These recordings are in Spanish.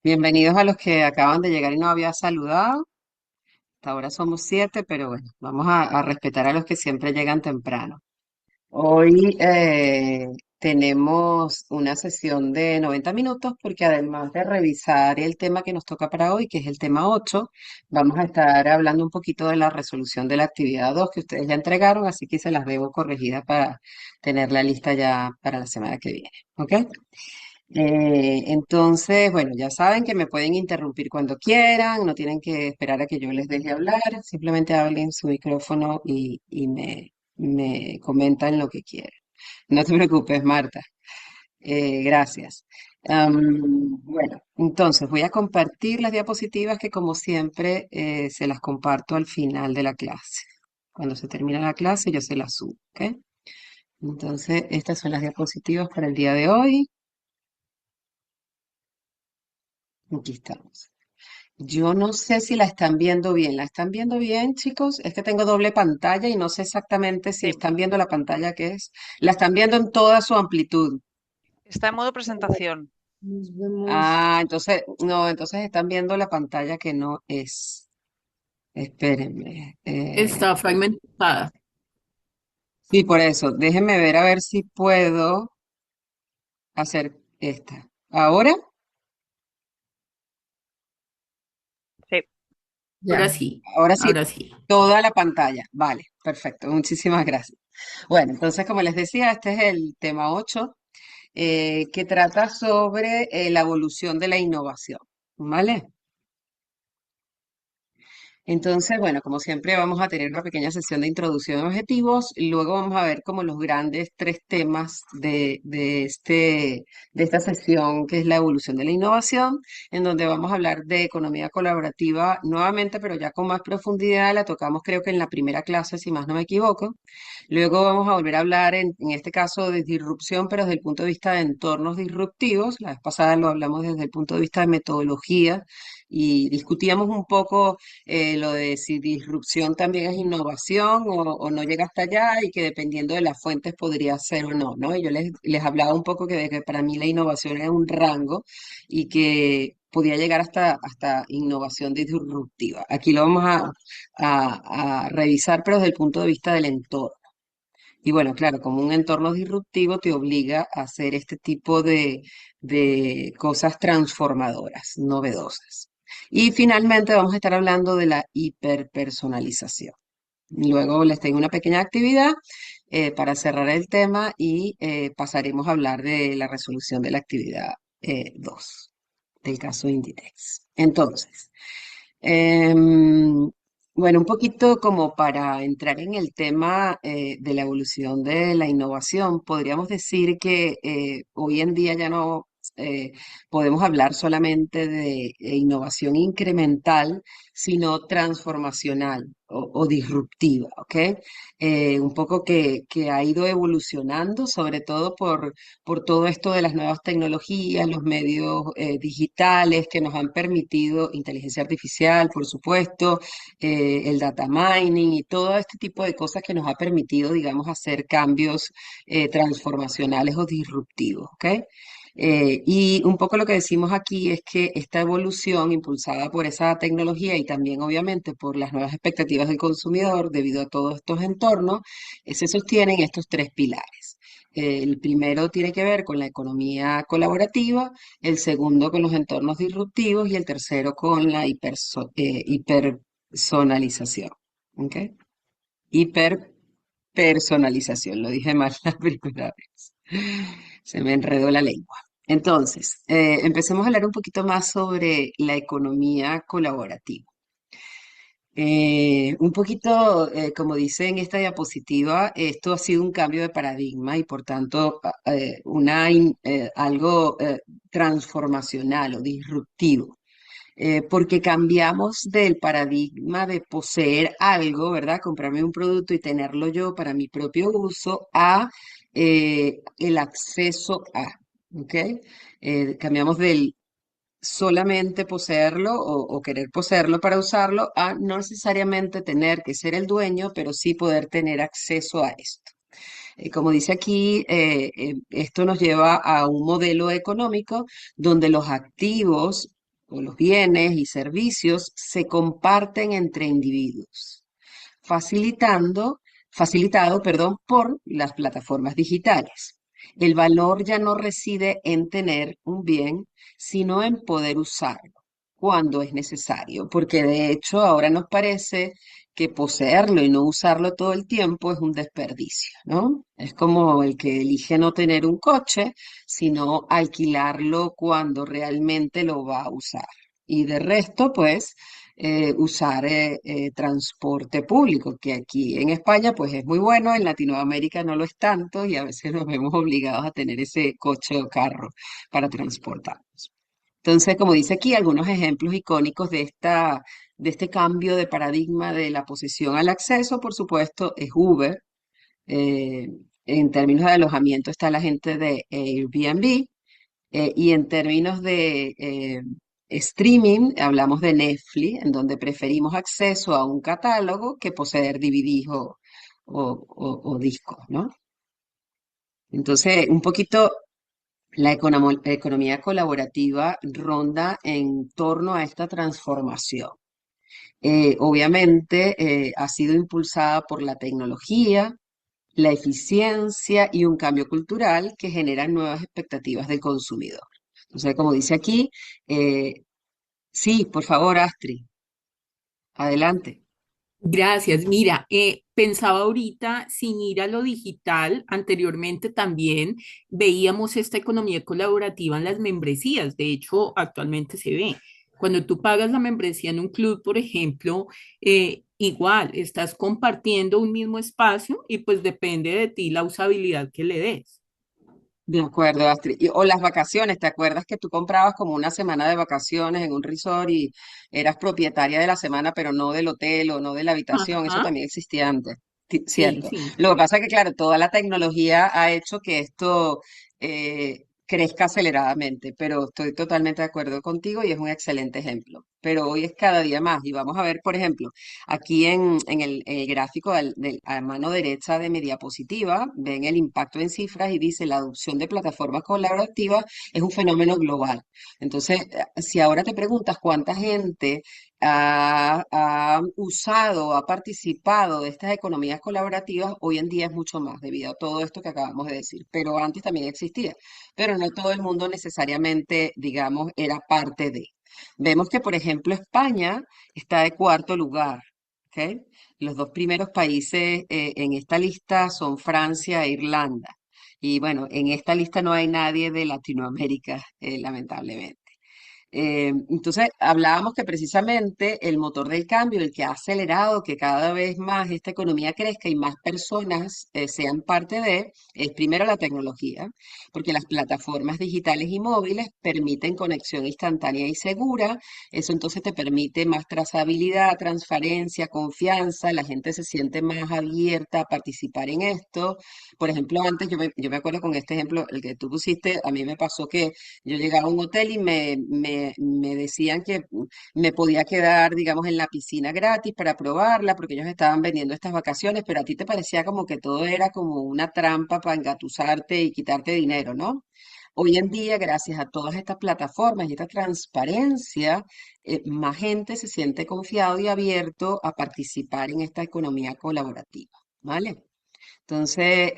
Bienvenidos a los que acaban de llegar y no había saludado. Hasta ahora somos 7, pero bueno, vamos a respetar a los que siempre llegan temprano. Hoy tenemos una sesión de 90 minutos porque además de revisar el tema que nos toca para hoy, que es el tema 8, vamos a estar hablando un poquito de la resolución de la actividad 2 que ustedes ya entregaron, así que se las debo corregidas para tener la lista ya para la semana que viene. ¿Ok? Entonces, bueno, ya saben que me pueden interrumpir cuando quieran, no tienen que esperar a que yo les deje hablar, simplemente hablen su micrófono y me comentan lo que quieran. No te preocupes, Marta. Gracias. Bueno, entonces voy a compartir las diapositivas que como siempre se las comparto al final de la clase. Cuando se termina la clase yo se las subo, ¿ok? Entonces, estas son las diapositivas para el día de hoy. Aquí estamos. Yo no sé si la están viendo bien. ¿La están viendo bien, chicos? Es que tengo doble pantalla y no sé exactamente si Sí, están viendo la pantalla que es. La están viendo en toda su amplitud. está en modo presentación. Nos vemos. Ah, entonces, no, entonces están viendo la pantalla que no es. Espérenme. Está fragmentada. Sí, por eso. Déjenme ver a ver si puedo hacer esta. Ahora, Sí, Ahora Ya. sí, ahora sí, ahora sí. toda la pantalla. Vale, perfecto. Muchísimas gracias. Bueno, entonces, como les decía, este es el tema 8. Que trata sobre la evolución de la innovación, ¿vale? Entonces, bueno, como siempre vamos a tener una pequeña sesión de introducción de objetivos y luego vamos a ver como los grandes tres temas de esta sesión, que es la evolución de la innovación, en donde vamos a hablar de economía colaborativa nuevamente, pero ya con más profundidad. La tocamos creo que en la primera clase, si más no me equivoco. Luego vamos a volver a hablar en este caso de disrupción, pero desde el punto de vista de entornos disruptivos. La vez pasada lo hablamos desde el punto de vista de metodología y discutíamos un poco lo de si disrupción también es innovación o no llega hasta allá y que dependiendo de las fuentes podría ser o no, ¿no? Y yo les hablaba un poco que, de que para mí la innovación era un rango y que podía llegar hasta innovación disruptiva. Aquí lo vamos a revisar, pero desde el punto de vista del entorno. Y bueno, claro, como un entorno disruptivo te obliga a hacer este tipo de cosas transformadoras, novedosas. Y finalmente vamos a estar hablando de la hiperpersonalización. Luego les tengo una pequeña actividad para cerrar el tema y pasaremos a hablar de la resolución de la actividad 2 del caso Inditex. Entonces, Em, bueno, un poquito como para entrar en el tema de la evolución de la innovación, podríamos decir que hoy en día ya no eh, podemos hablar solamente de innovación incremental, sino transformacional o disruptiva, ¿ok? Un poco que ha ido evolucionando, sobre todo por todo esto de las nuevas tecnologías, los medios digitales que nos han permitido, inteligencia artificial, por supuesto, el data mining y todo este tipo de cosas que nos ha permitido, digamos, hacer cambios transformacionales o disruptivos, ¿ok? Y un poco lo que decimos aquí es que esta evolución impulsada por esa tecnología y también obviamente por las nuevas expectativas del consumidor debido a todos estos entornos, se sostienen en estos tres pilares. El primero tiene que ver con la economía colaborativa, el segundo con los entornos disruptivos y el tercero con la hiperpersonalización. ¿Ok? Hiperpersonalización, lo dije mal la primera vez. Se me enredó la lengua. Entonces, empecemos a hablar un poquito más sobre la economía colaborativa. Un poquito, como dice en esta diapositiva, esto ha sido un cambio de paradigma y por tanto algo transformacional o disruptivo, porque cambiamos del paradigma de poseer algo, ¿verdad? Comprarme un producto y tenerlo yo para mi propio uso a el acceso a, ¿ok? Cambiamos del solamente poseerlo o querer poseerlo para usarlo, a no necesariamente tener que ser el dueño, pero sí poder tener acceso a esto. Como dice aquí, esto nos lleva a un modelo económico donde los activos o los bienes y servicios se comparten entre individuos, facilitando, facilitado, perdón, por las plataformas digitales. El valor ya no reside en tener un bien, sino en poder usarlo cuando es necesario, porque de hecho ahora nos parece que poseerlo y no usarlo todo el tiempo es un desperdicio, ¿no? Es como el que elige no tener un coche, sino alquilarlo cuando realmente lo va a usar. Y de resto, pues, usar transporte público, que aquí en España pues es muy bueno, en Latinoamérica no lo es tanto y a veces nos vemos obligados a tener ese coche o carro para transportarnos. Entonces, como dice aquí, algunos ejemplos icónicos de este cambio de paradigma de la posesión al acceso, por supuesto, es Uber. Eh, en términos de alojamiento está la gente de Airbnb, y en términos de streaming, hablamos de Netflix, en donde preferimos acceso a un catálogo que poseer DVDs o discos, ¿no? Entonces, un poquito la economía colaborativa ronda en torno a esta transformación. Obviamente, ha sido impulsada por la tecnología, la eficiencia y un cambio cultural que generan nuevas expectativas del consumidor. Entonces, como dice aquí, eh, sí, por favor, Astrid, adelante. Gracias. Mira, pensaba ahorita, sin ir a lo digital, anteriormente también veíamos esta economía colaborativa en las membresías. De hecho, actualmente se ve. Cuando tú pagas la membresía en un club, por ejemplo, igual estás compartiendo un mismo espacio y pues depende de ti la usabilidad que le des. De acuerdo, Astrid. O las vacaciones, ¿te acuerdas que tú comprabas como una semana de vacaciones en un resort y eras propietaria de la semana, pero no del hotel o no de la habitación? Eso Ajá. también existía antes, Sí, cierto. sí. Lo que pasa es que, claro, toda la tecnología ha hecho que esto crezca aceleradamente, pero estoy totalmente de acuerdo contigo y es un excelente ejemplo. Pero hoy es cada día más y vamos a ver, por ejemplo, aquí en el gráfico a mano derecha de mi diapositiva, ven el impacto en cifras y dice la adopción de plataformas colaborativas es un fenómeno global. Entonces, si ahora te preguntas cuánta gente ha usado, ha participado de estas economías colaborativas, hoy en día es mucho más debido a todo esto que acabamos de decir, pero antes también existía, pero no todo el mundo necesariamente, digamos, era parte de. Vemos que, por ejemplo, España está de cuarto lugar, ¿ok? Los dos primeros países en esta lista son Francia e Irlanda. Y bueno, en esta lista no hay nadie de Latinoamérica, lamentablemente. Entonces, hablábamos que precisamente el motor del cambio, el que ha acelerado que cada vez más esta economía crezca y más personas sean parte de, es primero la tecnología, porque las plataformas digitales y móviles permiten conexión instantánea y segura. Eso entonces te permite más trazabilidad, transparencia, confianza, la gente se siente más abierta a participar en esto. Por ejemplo, antes yo me acuerdo con este ejemplo, el que tú pusiste, a mí me pasó que yo llegaba a un hotel y me decían que me podía quedar, digamos, en la piscina gratis para probarla, porque ellos estaban vendiendo estas vacaciones, pero a ti te parecía como que todo era como una trampa para engatusarte y quitarte dinero, ¿no? Hoy en día, gracias a todas estas plataformas y esta transparencia, más gente se siente confiado y abierto a participar en esta economía colaborativa, ¿vale? Entonces,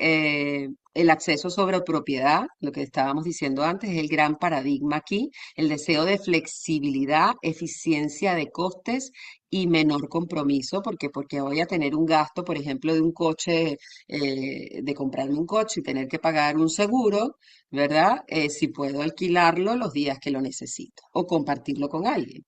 el acceso sobre propiedad, lo que estábamos diciendo antes, es el gran paradigma aquí, el deseo de flexibilidad, eficiencia de costes y menor compromiso, porque voy a tener un gasto, por ejemplo, de un coche, de comprarme un coche y tener que pagar un seguro, ¿verdad? Si puedo alquilarlo los días que lo necesito o compartirlo con alguien.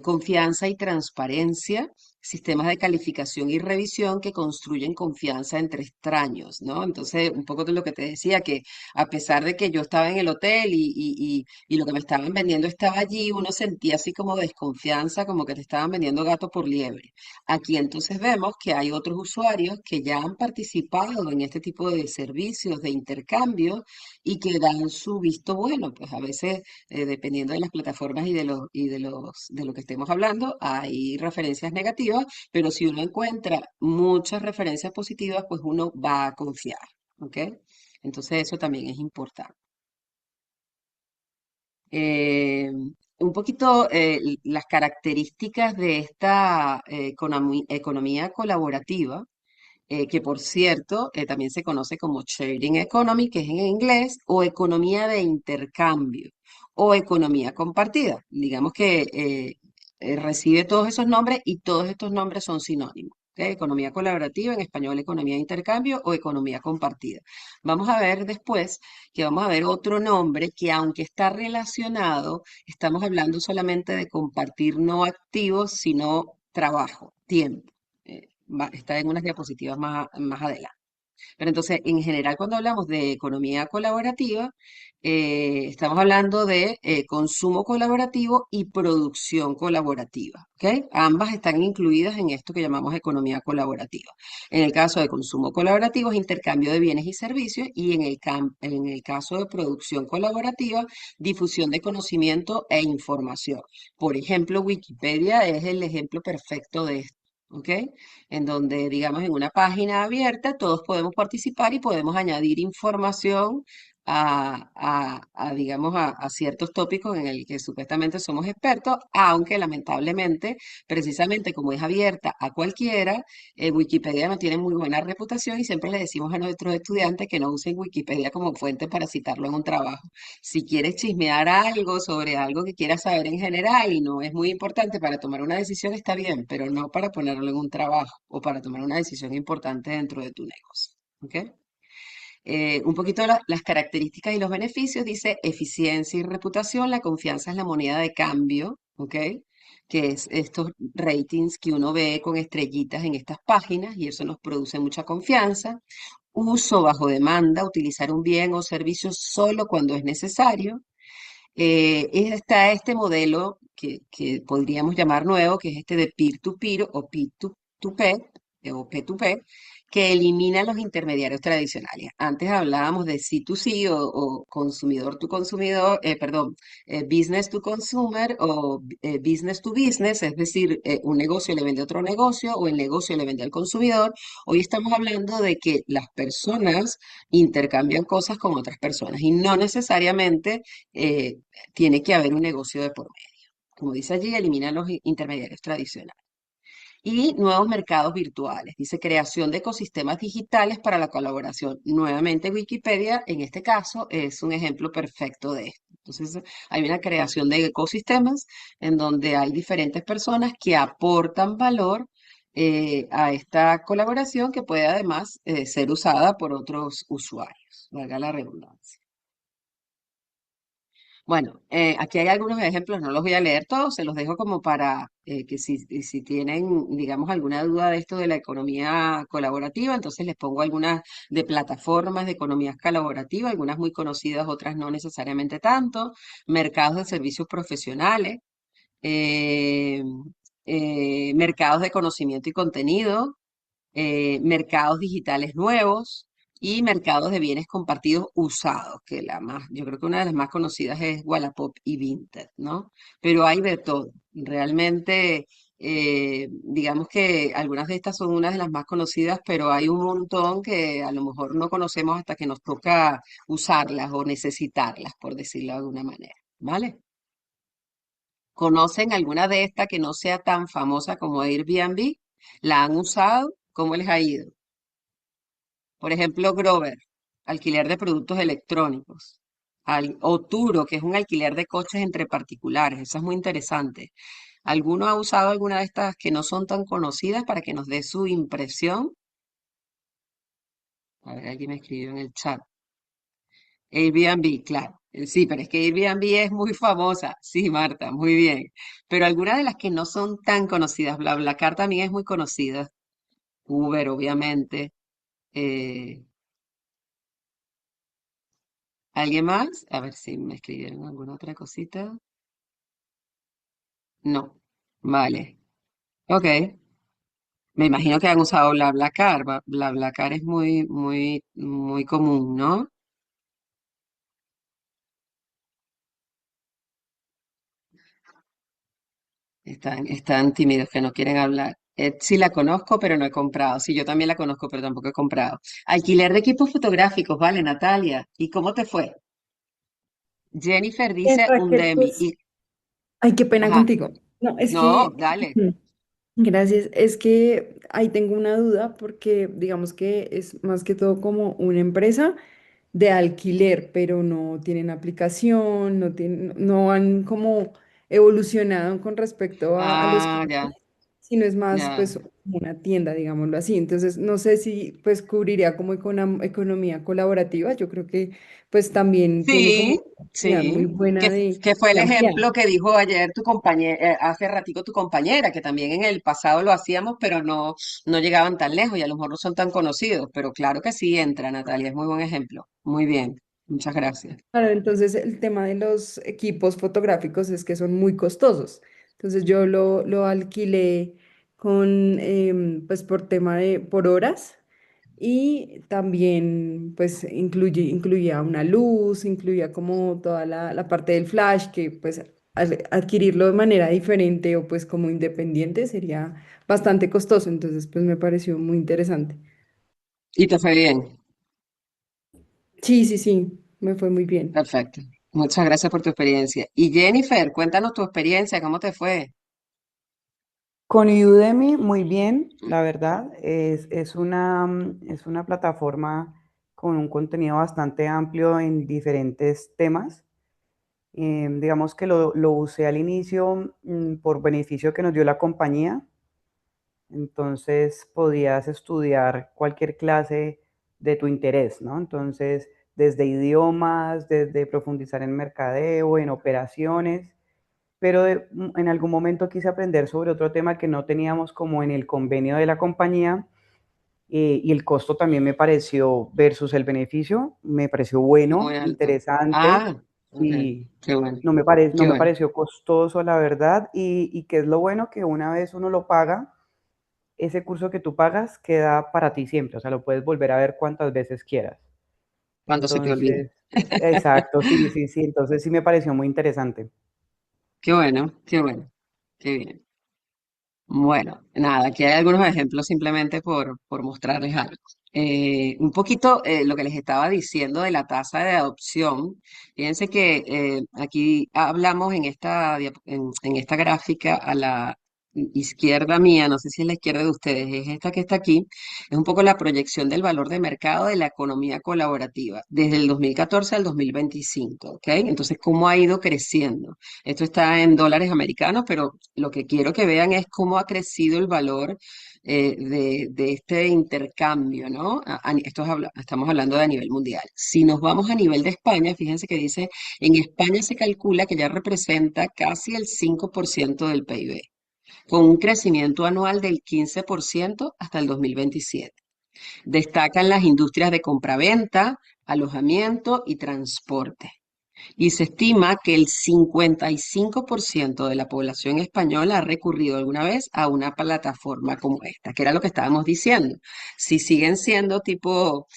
Confianza y transparencia, sistemas de calificación y revisión que construyen confianza entre extraños, ¿no? Entonces, un poco de lo que te decía, que a pesar de que yo estaba en el hotel y lo que me estaban vendiendo estaba allí, uno sentía así como desconfianza, como que te estaban vendiendo gato por liebre. Aquí entonces vemos que hay otros usuarios que ya han participado en este tipo de servicios de intercambio y que dan su visto bueno, pues a veces dependiendo de las plataformas de lo que estemos hablando, hay referencias negativas, pero si uno encuentra muchas referencias positivas, pues uno va a confiar, ¿ok? Entonces eso también es importante. Eh, un poquito las características de esta economía colaborativa, que por cierto también se conoce como sharing economy, que es en inglés, o economía de intercambio, o economía compartida. Digamos que recibe todos esos nombres y todos estos nombres son sinónimos. ¿Ok? Economía colaborativa, en español economía de intercambio o economía compartida. Vamos a ver después que vamos a ver otro nombre que aunque está relacionado, estamos hablando solamente de compartir no activos, sino trabajo, tiempo. Está en unas diapositivas más adelante. Pero entonces, en general, cuando hablamos de economía colaborativa, estamos hablando de consumo colaborativo y producción colaborativa, ¿ok? Ambas están incluidas en esto que llamamos economía colaborativa. En el caso de consumo colaborativo es intercambio de bienes y servicios y en el caso de producción colaborativa, difusión de conocimiento e información. Por ejemplo, Wikipedia es el ejemplo perfecto de esto. ¿Ok? En donde, digamos, en una página abierta todos podemos participar y podemos añadir información digamos, a ciertos tópicos en el que supuestamente somos expertos, aunque lamentablemente, precisamente como es abierta a cualquiera, Wikipedia no tiene muy buena reputación y siempre le decimos a nuestros estudiantes que no usen Wikipedia como fuente para citarlo en un trabajo. Si quieres chismear algo sobre algo que quieras saber en general y no es muy importante para tomar una decisión, está bien, pero no para ponerlo en un trabajo o para tomar una decisión importante dentro de tu negocio. ¿Ok? Un poquito las características y los beneficios, dice eficiencia y reputación, la confianza es la moneda de cambio, ¿ok? Que es estos ratings que uno ve con estrellitas en estas páginas y eso nos produce mucha confianza. Uso bajo demanda, utilizar un bien o servicio solo cuando es necesario. Está este modelo que podríamos llamar nuevo, que es este de peer-to-peer o P2P, o P2P, que elimina los intermediarios tradicionales. Antes hablábamos de C2C o consumidor to consumidor, perdón, business to consumer o business to business, es decir, un negocio le vende a otro negocio o el negocio le vende al consumidor. Hoy estamos hablando de que las personas intercambian cosas con otras personas y no necesariamente eh, tiene que haber un negocio de por medio. Como dice allí, elimina los intermediarios tradicionales. Y nuevos mercados virtuales. Dice creación de ecosistemas digitales para la colaboración. Nuevamente Wikipedia, en este caso, es un ejemplo perfecto de esto. Entonces, hay una creación de ecosistemas en donde hay diferentes personas que aportan valor a esta colaboración que puede además ser usada por otros usuarios, valga la redundancia. Bueno, aquí hay algunos ejemplos, no los voy a leer todos, se los dejo como para que si tienen, digamos, alguna duda de esto de la economía colaborativa, entonces les pongo algunas de plataformas de economías colaborativas, algunas muy conocidas, otras no necesariamente tanto, mercados de servicios profesionales, eh, mercados de conocimiento y contenido, mercados digitales nuevos y mercados de bienes compartidos usados, que yo creo que una de las más conocidas es Wallapop y Vinted, ¿no? Pero hay de todo. Realmente, digamos que algunas de estas son unas de las más conocidas, pero hay un montón que a lo mejor no conocemos hasta que nos toca usarlas o necesitarlas, por decirlo de alguna manera, ¿vale? ¿Conocen alguna de estas que no sea tan famosa como Airbnb? ¿La han usado? ¿Cómo les ha ido? Por ejemplo, Grover, alquiler de productos electrónicos. O Turo, que es un alquiler de coches entre particulares. Eso es muy interesante. ¿Alguno ha usado alguna de estas que no son tan conocidas para que nos dé su impresión? A ver, alguien me escribió en el chat. Airbnb, claro. Sí, pero es que Airbnb es muy famosa. Sí, Marta, muy bien. Pero algunas de las que no son tan conocidas, BlaBlaCar también es muy conocida. Uber, obviamente. Eh, ¿Alguien más? A ver si me escribieron alguna otra cosita. No. Vale. Ok. Me imagino que han usado BlaBlaCar. BlaBlaCar es muy común, ¿no? Están tímidos que no quieren hablar. Sí la conozco, pero no he comprado. Sí, yo también la conozco, pero tampoco he comprado. Alquiler de equipos fotográficos, vale, Natalia. ¿Y cómo te fue? Jennifer Bien, dice Raquel, Udemy. pues Ay, qué pena Ajá. contigo. No, es No, que, dale. gracias, es que ahí tengo una duda porque digamos que es más que todo como una empresa de alquiler, pero no tienen aplicación, no han como evolucionado con respecto a los Ah, ya, clientes, sino es más ya. pues una tienda, digámoslo así. Entonces, no sé si pues cubriría como economía colaborativa. Yo creo que pues también tiene como Sí, una oportunidad muy sí. buena Que fue el de ampliar. ejemplo que dijo ayer tu compañera, hace ratico tu compañera, que también en el pasado lo hacíamos, pero no llegaban tan lejos y a lo mejor no son tan conocidos. Pero claro que sí entra, Natalia, es muy buen ejemplo. Muy bien, muchas gracias. Claro, entonces el tema de los equipos fotográficos es que son muy costosos. Entonces yo lo alquilé con, pues por tema de, por horas y también pues incluía una luz, incluía como toda la parte del flash que pues adquirirlo de manera diferente o pues como independiente sería bastante costoso. Entonces pues me pareció muy interesante. Y te fue bien. Sí, sí, sí, me fue muy bien. Perfecto. Muchas gracias por tu experiencia. Y Jennifer, cuéntanos tu experiencia, ¿cómo te fue? Con Udemy, muy bien, la verdad. Es una plataforma con un contenido bastante amplio en diferentes temas. Digamos que lo usé al inicio por beneficio que nos dio la compañía. Entonces podías estudiar cualquier clase de tu interés, ¿no? Entonces, desde idiomas, desde profundizar en mercadeo, en operaciones, pero en algún momento quise aprender sobre otro tema que no teníamos como en el convenio de la compañía, y el costo también me pareció versus el beneficio, me pareció Muy bueno, alto. interesante Ah, ok. y Qué bueno, no qué me bueno. pareció costoso, la verdad, y que es lo bueno que una vez uno lo paga, ese curso que tú pagas queda para ti siempre, o sea, lo puedes volver a ver cuantas veces quieras. Cuando se te olvide. Entonces, exacto, sí, sí, sí, entonces sí me pareció muy interesante. Qué bueno, qué bueno. Qué bien. Bueno, nada, aquí hay algunos ejemplos simplemente por mostrarles algo. Un poquito lo que les estaba diciendo de la tasa de adopción. Fíjense que aquí hablamos en en esta gráfica a la izquierda mía, no sé si es la izquierda de ustedes, es esta que está aquí, es un poco la proyección del valor de mercado de la economía colaborativa desde el 2014 al 2025, ¿ok? Entonces, ¿cómo ha ido creciendo? Esto está en dólares americanos, pero lo que quiero que vean es cómo ha crecido el valor de este intercambio, ¿no? Estamos hablando de a nivel mundial. Si nos vamos a nivel de España, fíjense que dice, en España se calcula que ya representa casi el 5% del PIB, con un crecimiento anual del 15% hasta el 2027. Destacan las industrias de compraventa, alojamiento y transporte. Y se estima que el 55% de la población española ha recurrido alguna vez a una plataforma como esta, que era lo que estábamos diciendo. Si siguen siendo tipo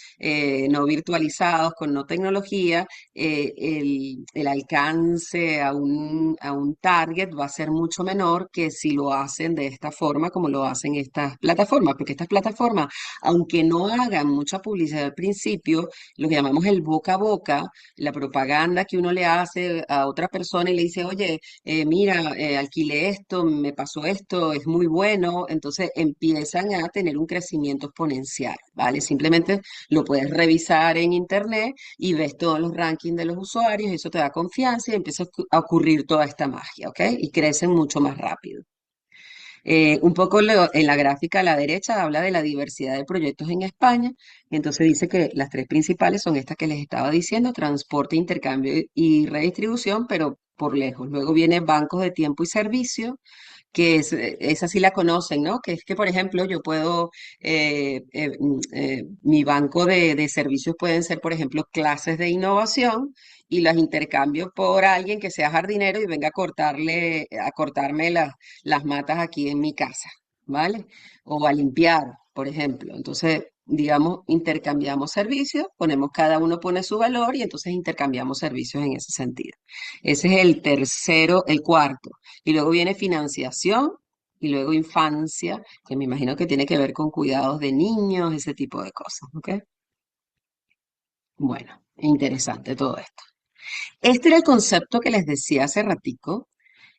no virtualizados, con no tecnología, el alcance a un target va a ser mucho menor que si lo hacen de esta forma como lo hacen estas plataformas, porque estas plataformas, aunque no hagan mucha publicidad al principio, lo que llamamos el boca a boca, la propaganda que uno le hace a otra persona y le dice, oye, mira, alquilé esto, me pasó esto, es muy bueno, entonces empiezan a tener un crecimiento exponencial, ¿vale? Simplemente lo puedes revisar en internet y ves todos los rankings de los usuarios, eso te da confianza y empieza a ocurrir toda esta magia, ¿ok? Y crecen mucho más rápido. Un poco en la gráfica a la derecha habla de la diversidad de proyectos en España, y entonces dice que las tres principales son estas que les estaba diciendo, transporte, intercambio y redistribución, pero por lejos. Luego viene bancos de tiempo y servicio, que esa sí la conocen, ¿no? Que es que, por ejemplo, yo puedo, mi banco de servicios pueden ser, por ejemplo, clases de innovación y las intercambio por alguien que sea jardinero y venga a cortarme las matas aquí en mi casa, ¿vale? O a limpiar, por ejemplo. Entonces, digamos, intercambiamos servicios, ponemos, cada uno pone su valor y entonces intercambiamos servicios en ese sentido. Ese es el tercero, el cuarto. Y luego viene financiación y luego infancia, que me imagino que tiene que ver con cuidados de niños, ese tipo de cosas, ¿ok? Bueno, interesante todo esto. Este era el concepto que les decía hace ratico,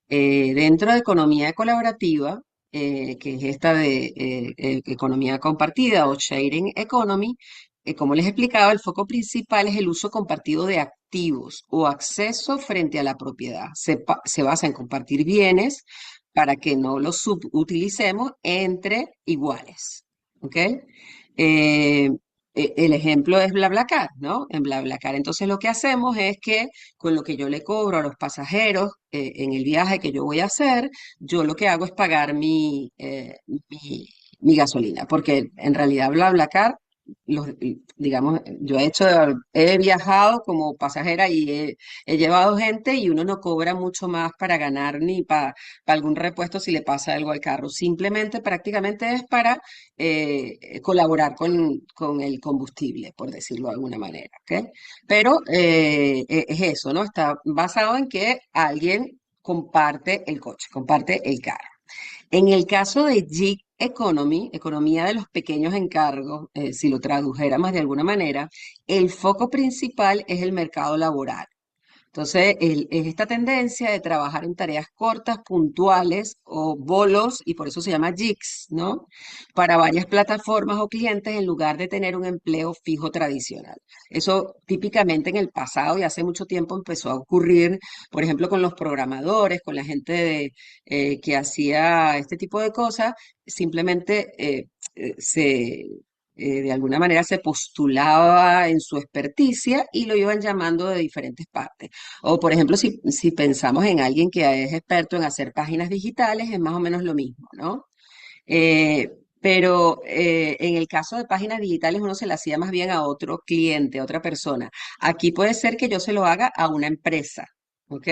Dentro de economía colaborativa, que es esta de economía compartida o sharing economy, como les explicaba, el foco principal es el uso compartido de activos o acceso frente a la propiedad. Se basa en compartir bienes para que no los subutilicemos entre iguales. ¿Ok? Eh, el ejemplo es BlaBlaCar, ¿no? En BlaBlaCar, entonces lo que hacemos es que con lo que yo le cobro a los pasajeros en el viaje que yo voy a hacer, yo lo que hago es pagar mi gasolina, porque en realidad BlaBlaCar, digamos, he viajado como pasajera y he llevado gente y uno no cobra mucho más para ganar ni para algún repuesto si le pasa algo al carro. Simplemente, prácticamente es para colaborar con el combustible, por decirlo de alguna manera, ¿ok? Pero es eso, ¿no? Está basado en que alguien comparte el coche, comparte el carro. En el caso de gig economy, economía de los pequeños encargos, si lo tradujéramos de alguna manera, el foco principal es el mercado laboral. Entonces, es esta tendencia de trabajar en tareas cortas, puntuales o bolos, y por eso se llama gigs, ¿no? Para varias plataformas o clientes en lugar de tener un empleo fijo tradicional. Eso típicamente en el pasado y hace mucho tiempo empezó a ocurrir, por ejemplo, con los programadores, con la gente que hacía este tipo de cosas, simplemente de alguna manera se postulaba en su experticia y lo iban llamando de diferentes partes. O, por ejemplo, si pensamos en alguien que es experto en hacer páginas digitales, es más o menos lo mismo, ¿no? Pero en el caso de páginas digitales uno se la hacía más bien a otro cliente, a otra persona. Aquí puede ser que yo se lo haga a una empresa, ¿ok?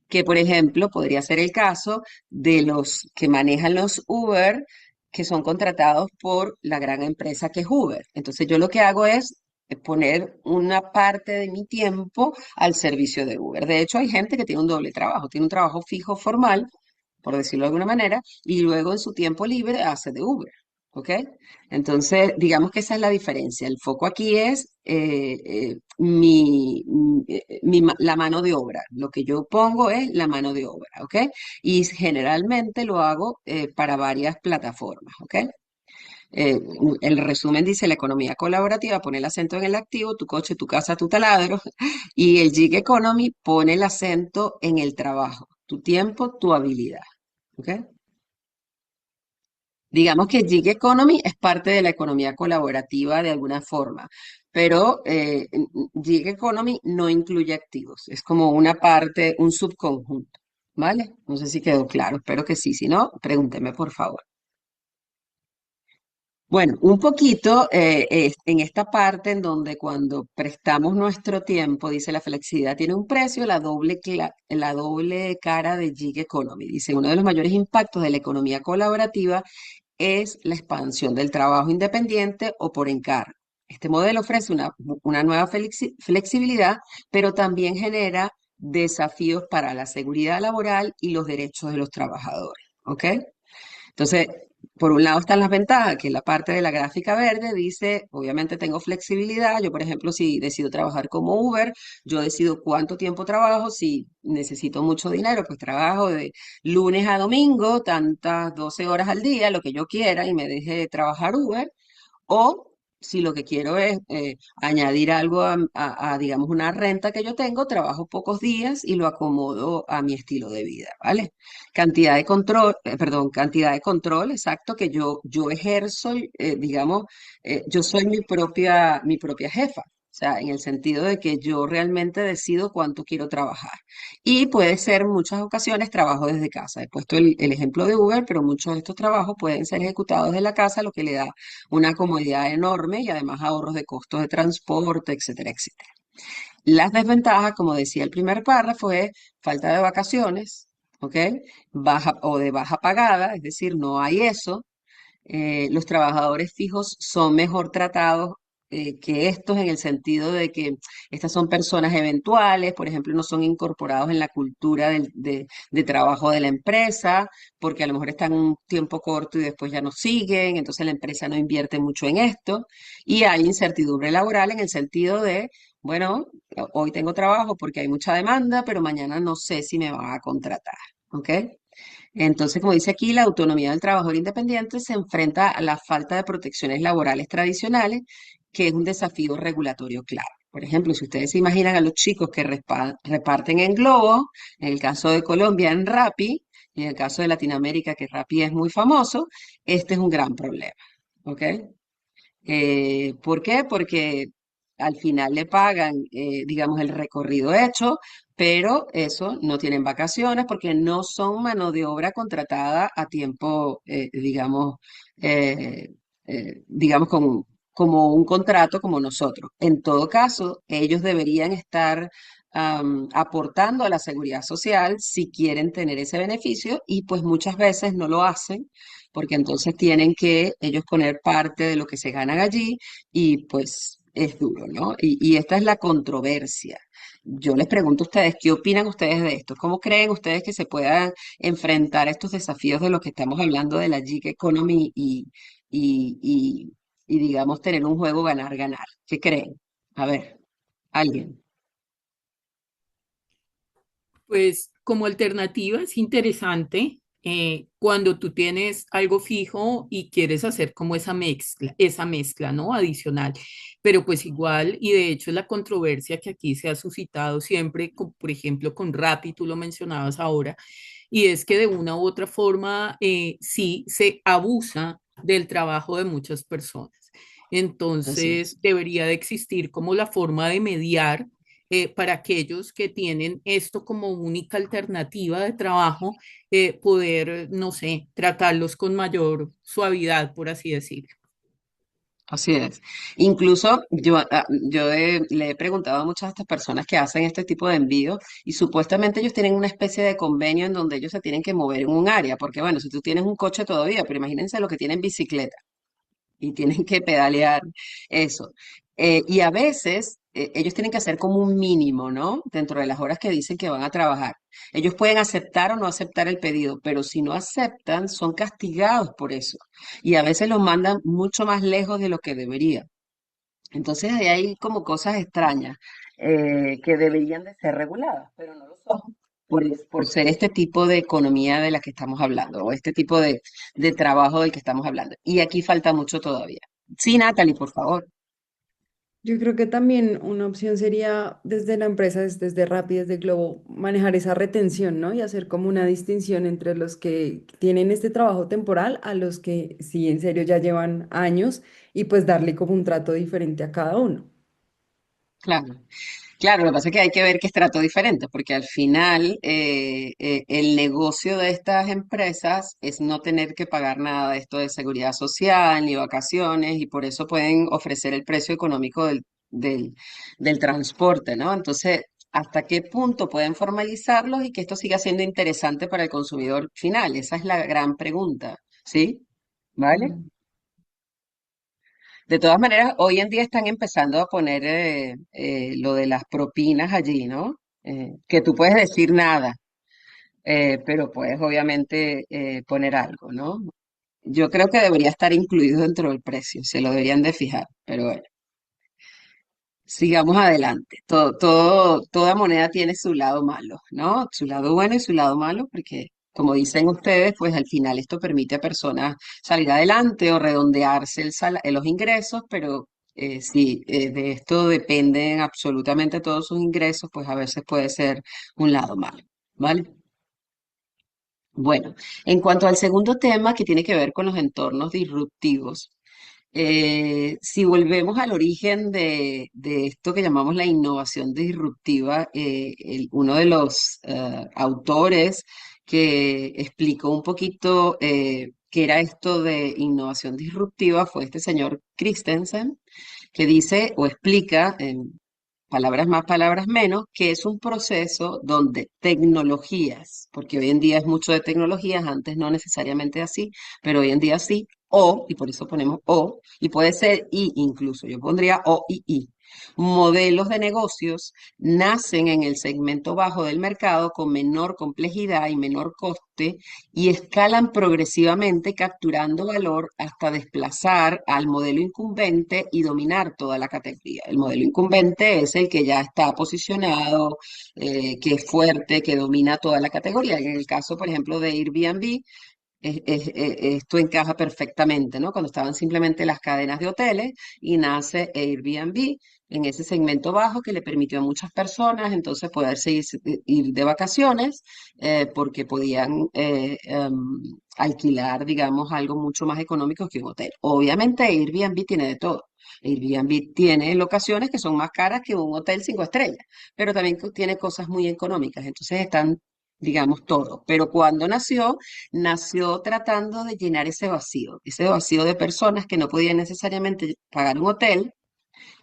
Que, por ejemplo, podría ser el caso de los que manejan los Uber, que son contratados por la gran empresa que es Uber. Entonces, yo lo que hago es poner una parte de mi tiempo al servicio de Uber. De hecho, hay gente que tiene un doble trabajo, tiene un trabajo fijo formal, por decirlo de alguna manera, y luego en su tiempo libre hace de Uber. ¿Ok? Entonces, digamos que esa es la diferencia. El foco aquí es la mano de obra. Lo que yo pongo es la mano de obra. ¿Ok? Y generalmente lo hago para varias plataformas. ¿Ok? El resumen dice, la economía colaborativa pone el acento en el activo, tu coche, tu casa, tu taladro, y el gig economy pone el acento en el trabajo, tu tiempo, tu habilidad. ¿Ok? Digamos que gig economy es parte de la economía colaborativa de alguna forma, pero gig economy no incluye activos, es como una parte, un subconjunto, ¿vale? No sé si quedó claro, espero que sí, si no, pregúnteme por favor. Bueno, un poquito en esta parte en donde cuando prestamos nuestro tiempo, dice la flexibilidad tiene un precio, la doble cara de gig economy. Dice, uno de los mayores impactos de la economía colaborativa es la expansión del trabajo independiente o por encargo. Este modelo ofrece una nueva flexibilidad, pero también genera desafíos para la seguridad laboral y los derechos de los trabajadores. ¿Ok? Entonces, por un lado están las ventajas, que es la parte de la gráfica verde, dice, obviamente tengo flexibilidad, yo por ejemplo, si decido trabajar como Uber, yo decido cuánto tiempo trabajo, si necesito mucho dinero, pues trabajo de lunes a domingo, tantas 12 horas al día, lo que yo quiera y me deje de trabajar Uber, o si lo que quiero es añadir algo digamos, una renta que yo tengo, trabajo pocos días y lo acomodo a mi estilo de vida, ¿vale? Cantidad de control, exacto, que yo ejerzo, digamos, yo soy mi propia jefa. O sea, en el sentido de que yo realmente decido cuánto quiero trabajar. Y puede ser en muchas ocasiones trabajo desde casa. He puesto el ejemplo de Uber, pero muchos de estos trabajos pueden ser ejecutados desde la casa, lo que le da una comodidad enorme y además ahorros de costos de transporte, etcétera, etcétera. Las desventajas, como decía el primer párrafo, es falta de vacaciones, ¿ok? Baja o de baja pagada, es decir, no hay eso. Los trabajadores fijos son mejor tratados que estos en el sentido de que estas son personas eventuales, por ejemplo, no son incorporados en la cultura de trabajo de la empresa, porque a lo mejor están un tiempo corto y después ya no siguen, entonces la empresa no invierte mucho en esto, y hay incertidumbre laboral en el sentido de, bueno, hoy tengo trabajo porque hay mucha demanda, pero mañana no sé si me van a contratar. ¿ok? Entonces, como dice aquí, la autonomía del trabajador independiente se enfrenta a la falta de protecciones laborales tradicionales, que es un desafío regulatorio claro. Por ejemplo, si ustedes se imaginan a los chicos que reparten en Globo, en el caso de Colombia en Rappi, y en el caso de Latinoamérica, que Rappi es muy famoso, este es un gran problema, ¿ok? ¿Por qué? Porque al final le pagan, digamos, el recorrido hecho, pero eso no tienen vacaciones porque no son mano de obra contratada a tiempo, eh, digamos, como un contrato como nosotros. En todo caso, ellos deberían estar aportando a la seguridad social si quieren tener ese beneficio y pues muchas veces no lo hacen porque entonces tienen que ellos poner parte de lo que se ganan allí y pues es duro, ¿no? Y esta es la controversia. Yo les pregunto a ustedes, ¿qué opinan ustedes de esto? ¿Cómo creen ustedes que se puedan enfrentar estos desafíos de los que estamos hablando de la gig economy y, y, y digamos tener un juego ganar-ganar? ¿Qué creen? A ver, alguien. Pues como alternativa es interesante cuando tú tienes algo fijo y quieres hacer como esa mezcla, ¿no? Adicional. Pero pues igual, y de hecho es la controversia que aquí se ha suscitado siempre, por ejemplo, con Rappi, tú lo mencionabas ahora, y es que de una u otra forma sí se abusa del trabajo de muchas personas. Así es. Entonces, debería de existir como la forma de mediar para aquellos que tienen esto como única alternativa de trabajo, poder, no sé, tratarlos con mayor suavidad, por así decirlo. Así es. Incluso le he preguntado a muchas de estas personas que hacen este tipo de envíos y supuestamente ellos tienen una especie de convenio en donde ellos se tienen que mover en un área, porque bueno, si tú tienes un coche todavía, pero imagínense lo que tienen bicicleta y tienen que pedalear eso. Y a veces ellos tienen que hacer como un mínimo, ¿no? Dentro de las horas que dicen que van a trabajar. Ellos pueden aceptar o no aceptar el pedido, pero si no aceptan, son castigados por eso. Y a veces los mandan mucho más lejos de lo que debería. Entonces ahí hay como cosas extrañas que deberían de ser reguladas, pero no lo son. Por ser este tipo de economía de la que estamos hablando, o este tipo de trabajo del que estamos hablando. Y aquí falta mucho todavía. Sí, Natalie, por favor. Yo creo que también una opción sería desde la empresa, desde Rappi, desde Globo, manejar esa retención, ¿no? Y hacer como una distinción entre los que tienen este trabajo temporal a los que sí, en serio, ya llevan años y pues darle como un trato diferente a cada uno. Claro. Claro, lo que pasa es que hay que ver qué es trato diferente, porque al final el negocio de estas empresas es no tener que pagar nada de esto de seguridad social ni vacaciones, y por eso pueden ofrecer el precio económico del transporte, ¿no? Entonces, ¿hasta qué punto pueden formalizarlos y que esto siga siendo interesante para el consumidor final? Esa es la gran pregunta, ¿sí? ¿Vale? Mm. De todas maneras, hoy en día están empezando a poner lo de las propinas allí, ¿no? Que tú puedes decir nada, pero puedes obviamente poner algo, ¿no? Yo creo que debería estar incluido dentro del precio, se lo deberían de fijar, pero bueno, sigamos adelante. Toda moneda tiene su lado malo, ¿no? Su lado bueno y su lado malo, porque como dicen ustedes, pues al final esto permite a personas salir adelante o redondearse los ingresos, pero si de esto dependen absolutamente todos sus ingresos, pues a veces puede ser un lado malo, ¿vale? Bueno, en cuanto al segundo tema que tiene que ver con los entornos disruptivos, si volvemos al origen de esto que llamamos la innovación disruptiva, uno de los autores que explicó un poquito qué era esto de innovación disruptiva fue este señor Christensen, que dice o explica en palabras más, palabras menos, que es un proceso donde tecnologías, porque hoy en día es mucho de tecnologías, antes no necesariamente así, pero hoy en día sí, o, y por eso ponemos o, y puede ser y incluso, yo pondría o y, Modelos de negocios nacen en el segmento bajo del mercado con menor complejidad y menor coste y escalan progresivamente capturando valor hasta desplazar al modelo incumbente y dominar toda la categoría. El modelo incumbente es el que ya está posicionado, que es fuerte, que domina toda la categoría. En el caso, por ejemplo, de Airbnb, esto encaja perfectamente, ¿no? Cuando estaban simplemente las cadenas de hoteles y nace Airbnb en ese segmento bajo que le permitió a muchas personas entonces poderse ir de vacaciones porque podían alquilar, digamos, algo mucho más económico que un hotel. Obviamente Airbnb tiene de todo. Airbnb tiene locaciones que son más caras que un hotel 5 estrellas, pero también tiene cosas muy económicas. Entonces están, digamos, todo. Pero cuando nació tratando de llenar ese vacío de personas que no podían necesariamente pagar un hotel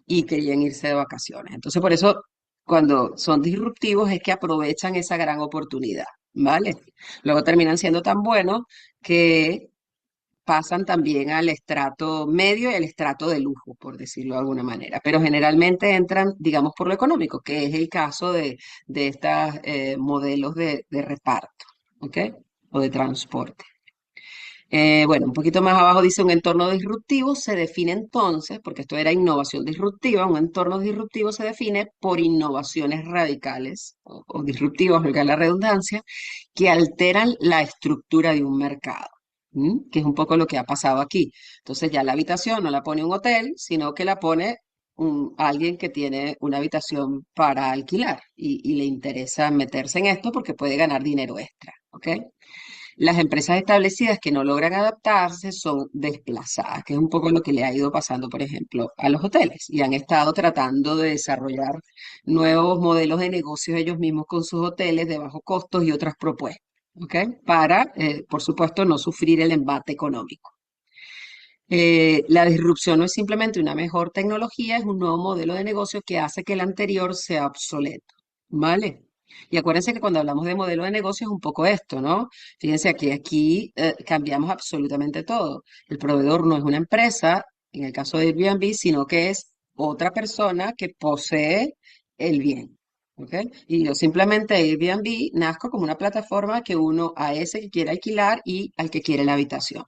y querían irse de vacaciones. Entonces, por eso, cuando son disruptivos es que aprovechan esa gran oportunidad, ¿vale? Luego terminan siendo tan buenos que pasan también al estrato medio y al estrato de lujo, por decirlo de alguna manera. Pero generalmente entran, digamos, por lo económico, que es el caso de estos modelos de reparto, ¿ok? O de transporte. Bueno, un poquito más abajo dice un entorno disruptivo se define entonces, porque esto era innovación disruptiva, un entorno disruptivo se define por innovaciones radicales o disruptivas, valga la redundancia, que alteran la estructura de un mercado, que es un poco lo que ha pasado aquí. Entonces ya la habitación no la pone un hotel, sino que la pone alguien que tiene una habitación para alquilar y le interesa meterse en esto porque puede ganar dinero extra, ¿ok? Las empresas establecidas que no logran adaptarse son desplazadas, que es un poco lo que le ha ido pasando, por ejemplo, a los hoteles y han estado tratando de desarrollar nuevos modelos de negocios ellos mismos con sus hoteles de bajos costos y otras propuestas, ¿ok? Para, por supuesto, no sufrir el embate económico. La disrupción no es simplemente una mejor tecnología, es un nuevo modelo de negocio que hace que el anterior sea obsoleto, ¿vale? Y acuérdense que cuando hablamos de modelo de negocio es un poco esto, ¿no? Fíjense aquí cambiamos absolutamente todo. El proveedor no es una empresa, en el caso de Airbnb, sino que es otra persona que posee el bien, ¿ok? Y yo simplemente Airbnb nazco como una plataforma que uno a ese que quiere alquilar y al que quiere la habitación.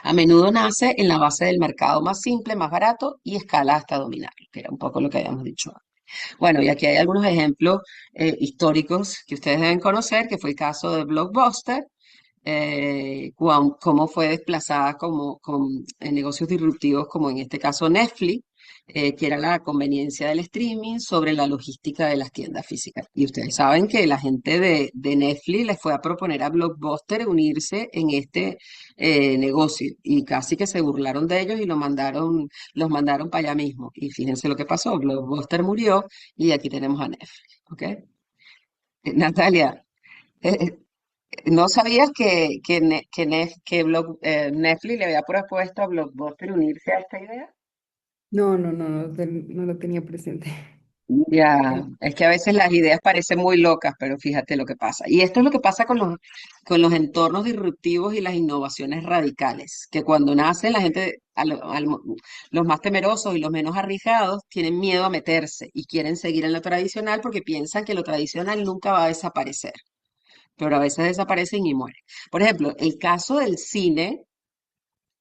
A menudo nace en la base del mercado más simple, más barato y escala hasta dominarlo, que era un poco lo que habíamos dicho antes. Bueno, y aquí hay algunos ejemplos históricos que ustedes deben conocer, que fue el caso de Blockbuster, cómo fue desplazada en negocios disruptivos, como en este caso Netflix, que era la conveniencia del streaming sobre la logística de las tiendas físicas. Y ustedes saben que la gente de Netflix les fue a proponer a Blockbuster unirse en este negocio y casi que se burlaron de ellos y los mandaron para allá mismo. Y fíjense lo que pasó, Blockbuster murió y aquí tenemos a Netflix, ¿ok? Natalia, eh, ¿no sabías que Netflix le había propuesto a Blockbuster unirse a esta idea? No lo tenía presente. Ya, es que a veces las ideas parecen muy locas, pero fíjate lo que pasa. Y esto es lo que pasa con los entornos disruptivos y las innovaciones radicales, que cuando nacen la gente, los más temerosos y los menos arriesgados, tienen miedo a meterse y quieren seguir en lo tradicional porque piensan que lo tradicional nunca va a desaparecer, pero a veces desaparecen y mueren. Por ejemplo, el caso del cine.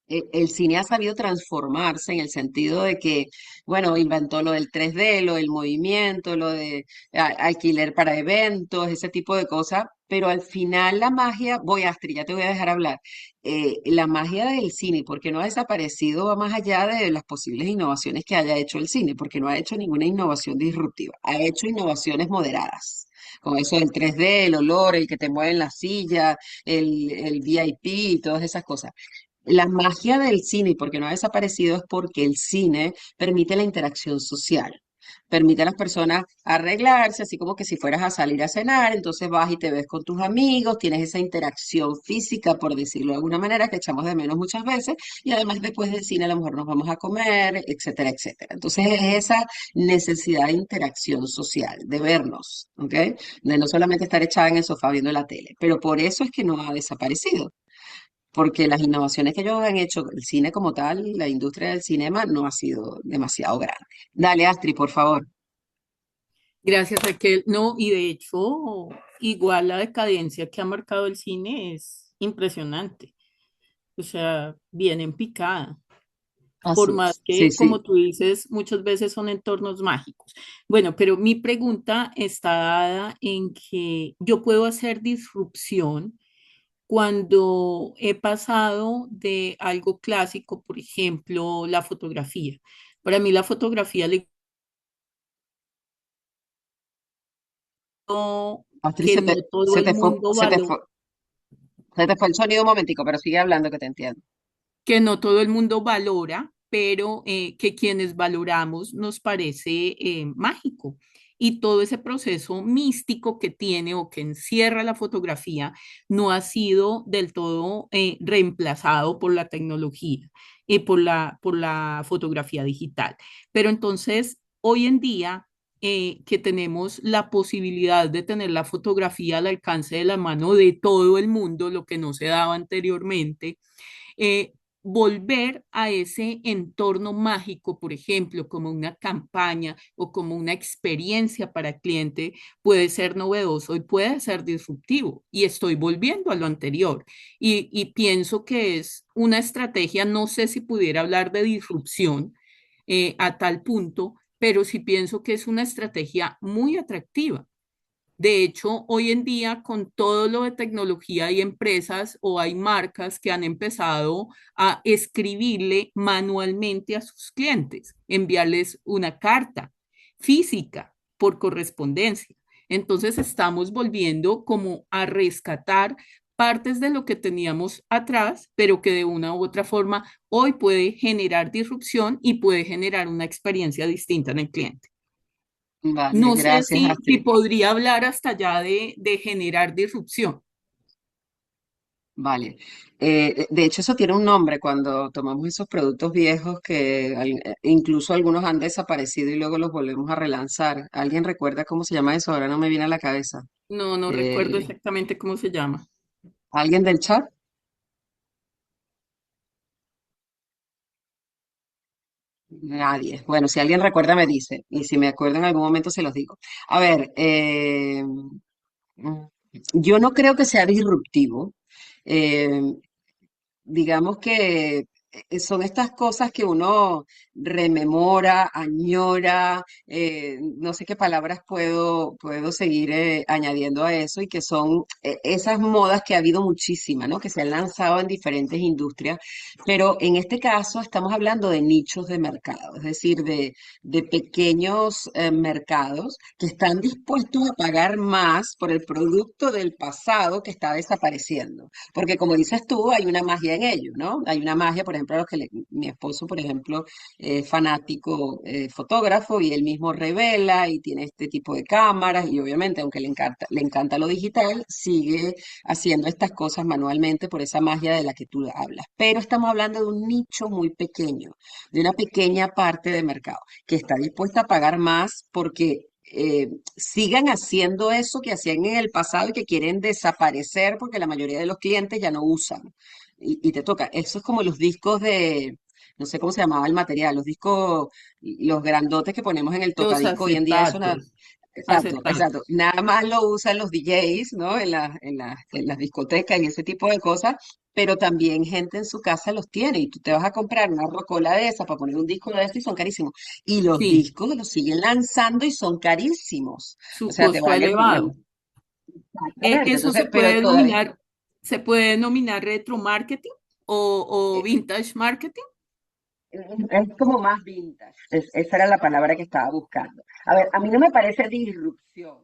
El cine ha sabido transformarse en el sentido de que, bueno, inventó lo del 3D, lo del movimiento, lo de alquiler para eventos, ese tipo de cosas, pero al final la magia, voy Astrid, ya te voy a dejar hablar, la magia del cine, porque no ha desaparecido, va más allá de las posibles innovaciones que haya hecho el cine, porque no ha hecho ninguna innovación disruptiva, ha hecho innovaciones moderadas. Con eso del 3D, el olor, el que te mueve en la silla, el VIP y todas esas cosas. La magia del cine, y porque no ha desaparecido, es porque el cine permite la interacción social, permite a las personas arreglarse, así como que si fueras a salir a cenar, entonces vas y te ves con tus amigos, tienes esa interacción física, por decirlo de alguna manera, que echamos de menos muchas veces, y además después del cine a lo mejor nos vamos a comer, etcétera, etcétera. Entonces es esa necesidad de interacción social, de vernos, ¿ok? De no solamente estar echada en el sofá viendo la tele, pero por eso es que no ha desaparecido porque las innovaciones que ellos han hecho, el cine como tal, la industria del cinema, no ha sido demasiado grande. Dale, Astrid, por favor. Gracias, Raquel. No, y de hecho, igual la decadencia que ha marcado el cine es impresionante. O sea, viene en picada. Por Así más es. Sí, que, sí. como tú dices, muchas veces son entornos mágicos. Bueno, pero mi pregunta está dada en que yo puedo hacer disrupción cuando he pasado de algo clásico, por ejemplo, la fotografía. Para mí la fotografía le digo Astrid, que no todo el mundo valora, se te fue el sonido un momentico, pero sigue hablando que te entiendo. que no todo el mundo valora, pero que quienes valoramos nos parece mágico. Y todo ese proceso místico que tiene o que encierra la fotografía no ha sido del todo reemplazado por la tecnología y por la fotografía digital. Pero entonces, hoy en día, que tenemos la posibilidad de tener la fotografía al alcance de la mano de todo el mundo, lo que no se daba anteriormente, eh, volver a ese entorno mágico, por ejemplo, como una campaña o como una experiencia para el cliente, puede ser novedoso y puede ser disruptivo. Y estoy volviendo a lo anterior. Y pienso que es una estrategia, no sé si pudiera hablar de disrupción a tal punto, pero sí pienso que es una estrategia muy atractiva. De hecho, hoy en día, con todo lo de tecnología, hay empresas o hay marcas que han empezado a escribirle manualmente a sus clientes, enviarles una carta física por correspondencia. Entonces, estamos volviendo como a rescatar partes de lo que teníamos atrás, pero que de una u otra forma hoy puede generar disrupción y puede generar una experiencia distinta en el cliente. Vale, No sé gracias, si Astrid. podría hablar hasta allá de generar disrupción. Vale. De hecho, eso tiene un nombre cuando tomamos esos productos viejos que incluso algunos han desaparecido y luego los volvemos a relanzar. ¿Alguien recuerda cómo se llama eso? Ahora no me viene a la cabeza. No, no recuerdo Eh, exactamente cómo se llama. ¿Alguien del chat? Nadie. Bueno, si alguien recuerda me dice, y si me acuerdo en algún momento se los digo. A ver, mm, yo no creo que sea disruptivo. Eh, digamos que son estas cosas que uno rememora, añora, no sé qué palabras puedo seguir añadiendo a eso, y que son esas modas que ha habido muchísimas, ¿no? Que se han lanzado en diferentes industrias, pero en este caso estamos hablando de nichos de mercado, es decir, de pequeños mercados que están dispuestos a pagar más por el producto del pasado que está desapareciendo. Porque como dices tú, hay una magia en ello, ¿no? Hay una magia, por ejemplo, mi esposo, por ejemplo, es fanático fotógrafo, y él mismo revela y tiene este tipo de cámaras, y obviamente, aunque le encanta lo digital, sigue haciendo estas cosas manualmente por esa magia de la que tú hablas. Pero estamos hablando de un nicho muy pequeño, de una pequeña parte de mercado que está dispuesta a pagar más porque sigan haciendo eso que hacían en el pasado y que quieren desaparecer porque la mayoría de los clientes ya no usan. Y te toca. Eso es como los discos de, no sé cómo se llamaba el material, los discos, los grandotes que ponemos en el Los tocadisco hoy en día, eso nada. acetatos, Exacto, exacto. acetatos. Nada más lo usan los DJs, ¿no? En las discotecas y ese tipo de cosas, pero también gente en su casa los tiene, y tú te vas a comprar una rocola de esa para poner un disco de eso y son carísimos. Y los Sí, discos los siguen lanzando y son carísimos. O su sea, te costo valen, elevado. exactamente. Eso Entonces, pero todavía se puede denominar retromarketing o vintage marketing. es como más vintage. Esa era la palabra que estaba buscando. A ver, a mí no me parece disrupción,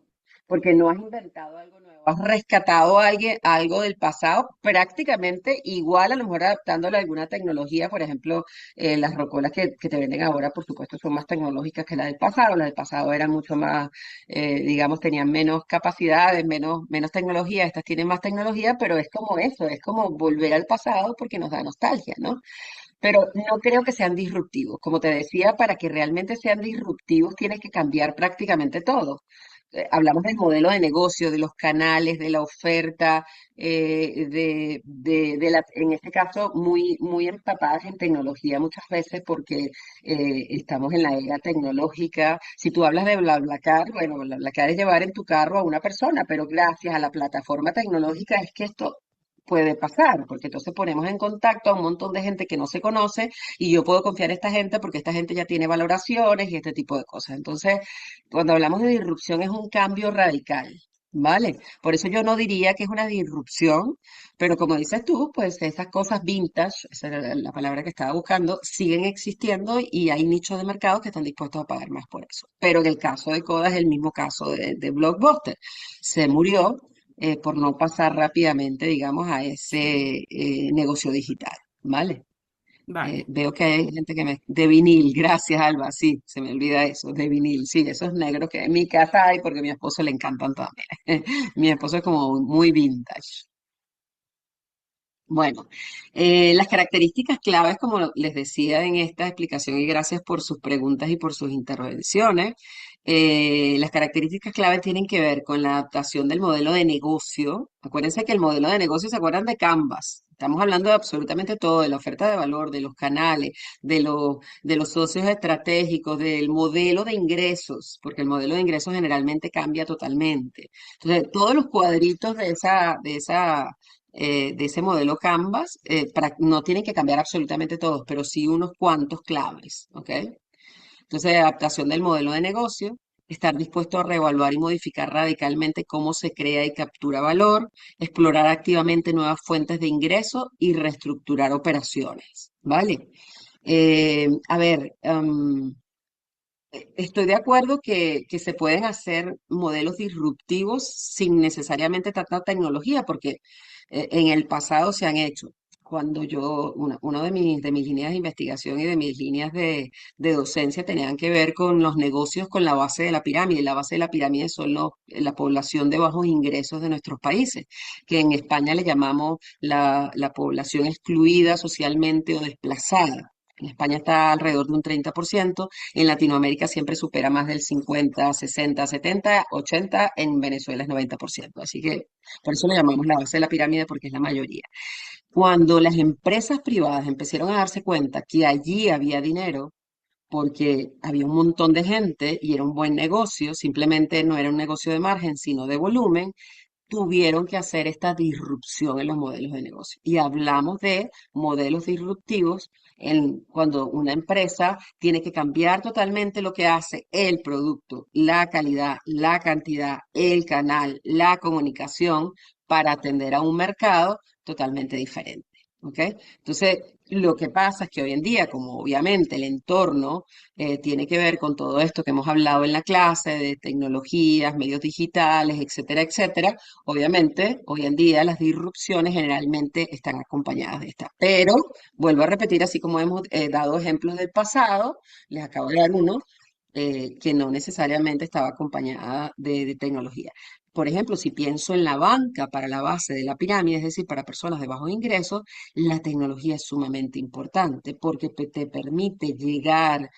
porque no has inventado algo nuevo. Has rescatado a alguien, algo del pasado, prácticamente igual, a lo mejor adaptándole a alguna tecnología. Por ejemplo, las rocolas que te venden ahora, por supuesto, son más tecnológicas que las del pasado. Las del pasado eran mucho más, digamos, tenían menos capacidades, menos tecnología. Estas tienen más tecnología, pero es como eso, es como volver al pasado porque nos da nostalgia, ¿no? Pero no creo que sean disruptivos. Como te decía, para que realmente sean disruptivos tienes que cambiar prácticamente todo. hablamos del modelo de negocio, de los canales, de la oferta, en este caso, muy empapadas en tecnología muchas veces porque estamos en la era tecnológica. Si tú hablas de BlaBlaCar, bueno, BlaBlaCar es llevar en tu carro a una persona, pero gracias a la plataforma tecnológica es que esto puede pasar, porque entonces ponemos en contacto a un montón de gente que no se conoce y yo puedo confiar en esta gente porque esta gente ya tiene valoraciones y este tipo de cosas. Entonces, cuando hablamos de disrupción es un cambio radical, ¿vale? Por eso yo no diría que es una disrupción, pero como dices tú, pues esas cosas vintage, esa era la palabra que estaba buscando, siguen existiendo y hay nichos de mercado que están dispuestos a pagar más por eso. Pero en el caso de Coda es el mismo caso de Blockbuster. Se murió por no pasar rápidamente, digamos, a ese negocio digital, ¿vale? Vale. Veo que hay gente que me... De vinil, gracias Alba, sí, se me olvida eso, de vinil, sí, esos negros que en mi casa hay porque a mi esposo le encantan también. Mi esposo es como muy vintage. Bueno, las características claves, como les decía en esta explicación, y gracias por sus preguntas y por sus intervenciones, las características claves tienen que ver con la adaptación del modelo de negocio. Acuérdense que el modelo de negocio, ¿se acuerdan de Canvas? Estamos hablando de absolutamente todo, de la oferta de valor, de los canales, de los socios estratégicos, del modelo de ingresos, porque el modelo de ingresos generalmente cambia totalmente. Entonces, todos los cuadritos de ese modelo Canvas, no tienen que cambiar absolutamente todos, pero sí unos cuantos claves, ¿ok? Entonces, adaptación del modelo de negocio, estar dispuesto a reevaluar y modificar radicalmente cómo se crea y captura valor, explorar activamente nuevas fuentes de ingreso y reestructurar operaciones, ¿vale? A ver, estoy de acuerdo que se pueden hacer modelos disruptivos sin necesariamente tanta tecnología, porque en el pasado se han hecho. Cuando uno de mis líneas de investigación y de mis líneas de docencia tenían que ver con los negocios con la base de la pirámide. La base de la pirámide son la población de bajos ingresos de nuestros países, que en España le llamamos la población excluida socialmente o desplazada. En España está alrededor de un 30%, en Latinoamérica siempre supera más del 50, 60, 70, 80, en Venezuela es 90%. Así que por eso le llamamos la base de la pirámide porque es la mayoría. Cuando las empresas privadas empezaron a darse cuenta que allí había dinero, porque había un montón de gente y era un buen negocio, simplemente no era un negocio de margen, sino de volumen, tuvieron que hacer esta disrupción en los modelos de negocio. Y hablamos de modelos disruptivos cuando una empresa tiene que cambiar totalmente lo que hace, el producto, la calidad, la cantidad, el canal, la comunicación para atender a un mercado totalmente diferente. ¿Ok? Entonces, lo que pasa es que hoy en día, como obviamente el entorno tiene que ver con todo esto que hemos hablado en la clase, de tecnologías, medios digitales, etcétera, etcétera, obviamente, hoy en día las disrupciones generalmente están acompañadas de esta. Pero, vuelvo a repetir, así como hemos dado ejemplos del pasado, les acabo de dar uno que no necesariamente estaba acompañada de tecnología. Por ejemplo, si pienso en la banca para la base de la pirámide, es decir, para personas de bajos ingresos, la tecnología es sumamente importante porque te permite llegar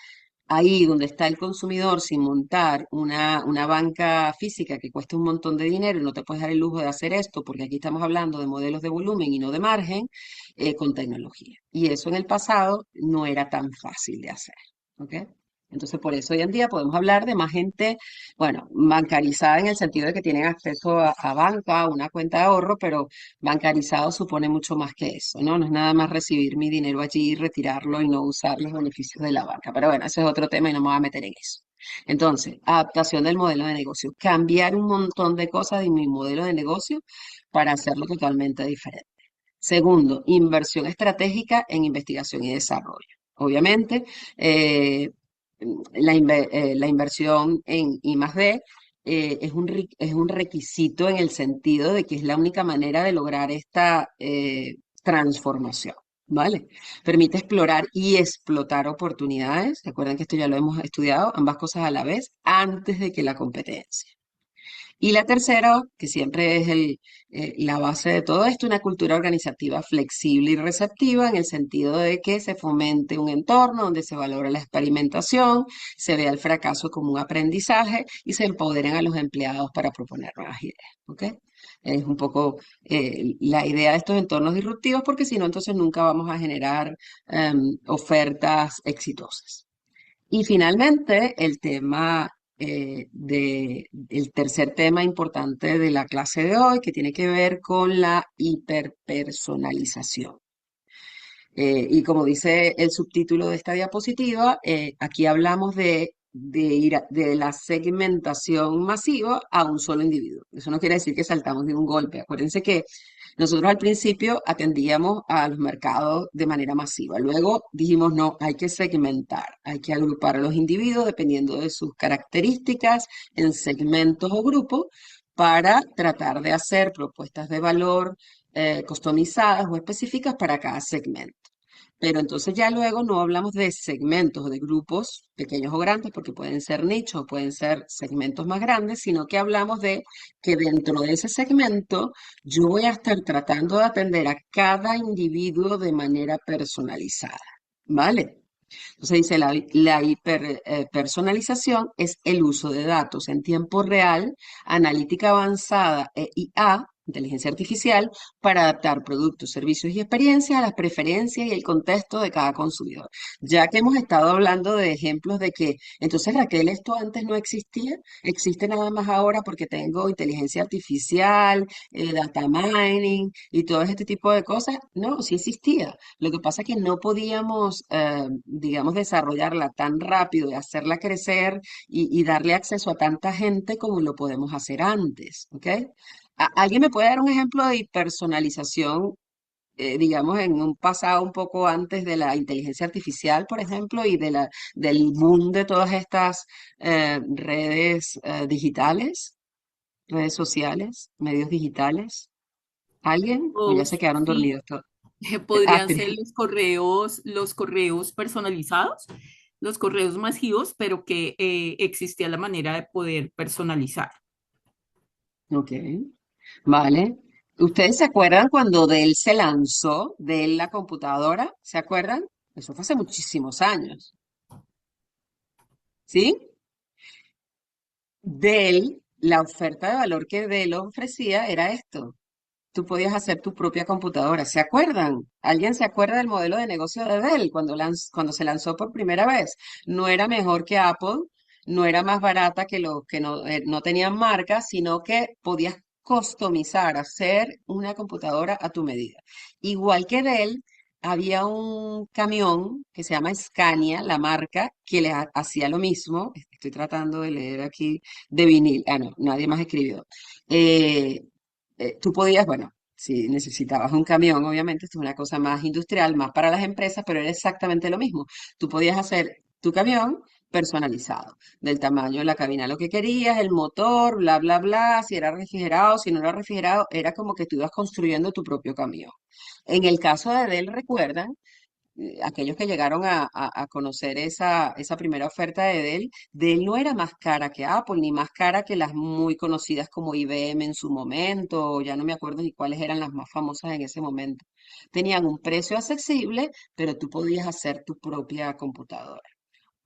ahí donde está el consumidor sin montar una banca física que cueste un montón de dinero y no te puedes dar el lujo de hacer esto, porque aquí estamos hablando de modelos de volumen y no de margen, con tecnología. Y eso en el pasado no era tan fácil de hacer. ¿Ok? Entonces, por eso hoy en día podemos hablar de más gente, bueno, bancarizada en el sentido de que tienen acceso a banca, a una cuenta de ahorro, pero bancarizado supone mucho más que eso, ¿no? No es nada más recibir mi dinero allí, retirarlo y no usar los beneficios de la banca. Pero bueno, ese es otro tema y no me voy a meter en eso. Entonces, adaptación del modelo de negocio. Cambiar un montón de cosas de mi modelo de negocio para hacerlo totalmente diferente. Segundo, inversión estratégica en investigación y desarrollo. Obviamente, eh, la inversión en I+D es un requisito en el sentido de que es la única manera de lograr esta transformación, ¿vale? Permite explorar y explotar oportunidades. Recuerden que esto ya lo hemos estudiado, ambas cosas a la vez, antes de que la competencia. Y la tercera, que siempre es la base de todo esto, una cultura organizativa flexible y receptiva en el sentido de que se fomente un entorno donde se valora la experimentación, se vea el fracaso como un aprendizaje y se empoderen a los empleados para proponer nuevas ideas. ¿Ok? Es un poco la idea de estos entornos disruptivos porque si no, entonces nunca vamos a generar ofertas exitosas. Y finalmente, el tercer tema importante de la clase de hoy, que tiene que ver con la hiperpersonalización. Y como dice el subtítulo de esta diapositiva, aquí hablamos de la segmentación masiva a un solo individuo. Eso no quiere decir que saltamos de un golpe. Acuérdense que nosotros al principio atendíamos a los mercados de manera masiva. Luego dijimos, no, hay que segmentar, hay que agrupar a los individuos dependiendo de sus características en segmentos o grupos para tratar de hacer propuestas de valor customizadas o específicas para cada segmento. Pero entonces ya luego no hablamos de segmentos o de grupos pequeños o grandes, porque pueden ser nichos o pueden ser segmentos más grandes, sino que hablamos de que dentro de ese segmento yo voy a estar tratando de atender a cada individuo de manera personalizada. ¿Vale? Entonces dice la hiperpersonalización es el uso de datos en tiempo real, analítica avanzada e IA, inteligencia artificial, para adaptar productos, servicios y experiencias a las preferencias y el contexto de cada consumidor. Ya que hemos estado hablando de ejemplos de que, entonces Raquel, esto antes no existía, existe nada más ahora porque tengo inteligencia artificial, data mining y todo este tipo de cosas. No, sí existía. Lo que pasa es que no podíamos, digamos, desarrollarla tan rápido y hacerla crecer y darle acceso a tanta gente como lo podemos hacer antes, ¿ok? ¿Alguien me puede dar un ejemplo de personalización, digamos, en un pasado un poco antes de la inteligencia artificial, por ejemplo, y del boom de todas estas redes digitales, redes sociales, medios digitales? ¿Alguien? ¿O ya se quedaron Sí, dormidos todos? podrían ser Astrid. los correos personalizados, los correos masivos, pero que existía la manera de poder personalizar. Ok, vale. ¿Ustedes se acuerdan cuando Dell se lanzó, Dell la computadora? ¿Se acuerdan? Eso fue hace muchísimos años, ¿sí? Dell, la oferta de valor que Dell ofrecía era esto. Tú podías hacer tu propia computadora. ¿Se acuerdan? ¿Alguien se acuerda del modelo de negocio de Dell cuando se lanzó por primera vez? No era mejor que Apple, no era más barata que los que no tenían marca, sino que podías customizar, hacer una computadora a tu medida. Igual que Dell, había un camión que se llama Scania, la marca, que hacía lo mismo. Estoy tratando de leer aquí de vinil. Ah, no, nadie más escribió. Eh, Tú podías, bueno, si necesitabas un camión, obviamente, esto es una cosa más industrial, más para las empresas, pero era exactamente lo mismo. Tú podías hacer tu camión personalizado, del tamaño de la cabina, lo que querías, el motor, bla, bla, bla, si era refrigerado, si no era refrigerado, era como que tú ibas construyendo tu propio camión. En el caso de Dell, recuerdan aquellos que llegaron a conocer esa primera oferta de Dell no era más cara que Apple, ni más cara que las muy conocidas como IBM en su momento, o ya no me acuerdo ni cuáles eran las más famosas en ese momento. Tenían un precio accesible, pero tú podías hacer tu propia computadora.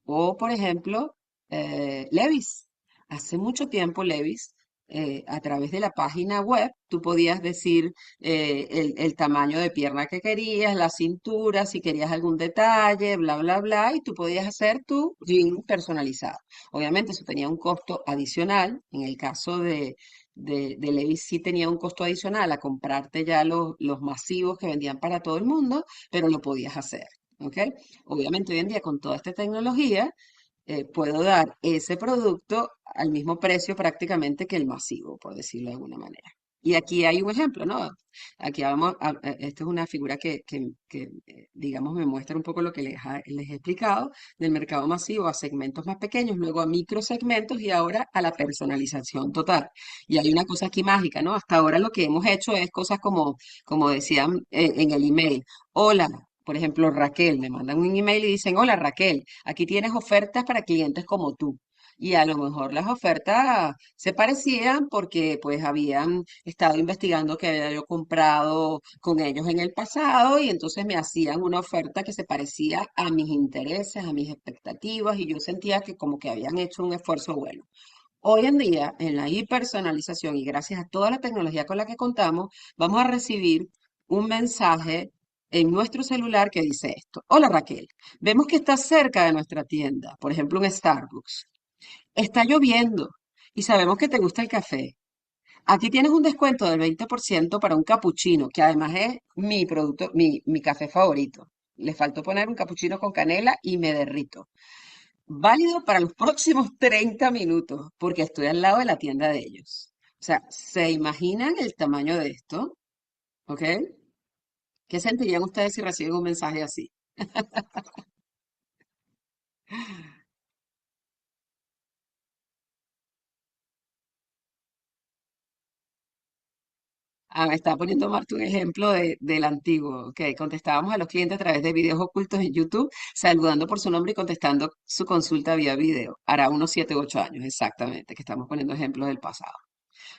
O, por ejemplo, Levi's. Hace mucho tiempo, Levi's, a través de la página web, tú podías decir el tamaño de pierna que querías, la cintura, si querías algún detalle, bla, bla, bla, y tú podías hacer tu jean personalizado. Obviamente, eso tenía un costo adicional. En el caso de Levi's sí tenía un costo adicional a comprarte ya los masivos que vendían para todo el mundo, pero lo podías hacer. ¿Ok? Obviamente hoy en día con toda esta tecnología puedo dar ese producto al mismo precio prácticamente que el masivo, por decirlo de alguna manera. Y aquí hay un ejemplo, ¿no? Aquí vamos, esto es una figura digamos, me muestra un poco lo que les he explicado del mercado masivo a segmentos más pequeños, luego a microsegmentos y ahora a la personalización total. Y hay una cosa aquí mágica, ¿no? Hasta ahora lo que hemos hecho es cosas como decían en el email. Hola, por ejemplo, Raquel, me mandan un email y dicen, hola Raquel, aquí tienes ofertas para clientes como tú. Y a lo mejor las ofertas se parecían porque pues habían estado investigando que había yo comprado con ellos en el pasado y entonces me hacían una oferta que se parecía a mis intereses, a mis expectativas y yo sentía que como que habían hecho un esfuerzo bueno. Hoy en día, en la hipersonalización y gracias a toda la tecnología con la que contamos, vamos a recibir un mensaje en nuestro celular que dice esto. Hola Raquel, vemos que estás cerca de nuestra tienda, por ejemplo un Starbucks. Está lloviendo y sabemos que te gusta el café. Aquí tienes un descuento del 20% para un capuchino, que además es mi producto, mi café favorito. Le faltó poner un capuchino con canela y me derrito. Válido para los próximos 30 minutos, porque estoy al lado de la tienda de ellos. O sea, ¿se imaginan el tamaño de esto? ¿Ok? ¿Qué sentirían ustedes si reciben un mensaje así? Ah, me estaba poniendo Marta un ejemplo del antiguo, que contestábamos a los clientes a través de videos ocultos en YouTube, saludando por su nombre y contestando su consulta vía video. Hará unos 7 u 8 años, exactamente, que estamos poniendo ejemplos del pasado.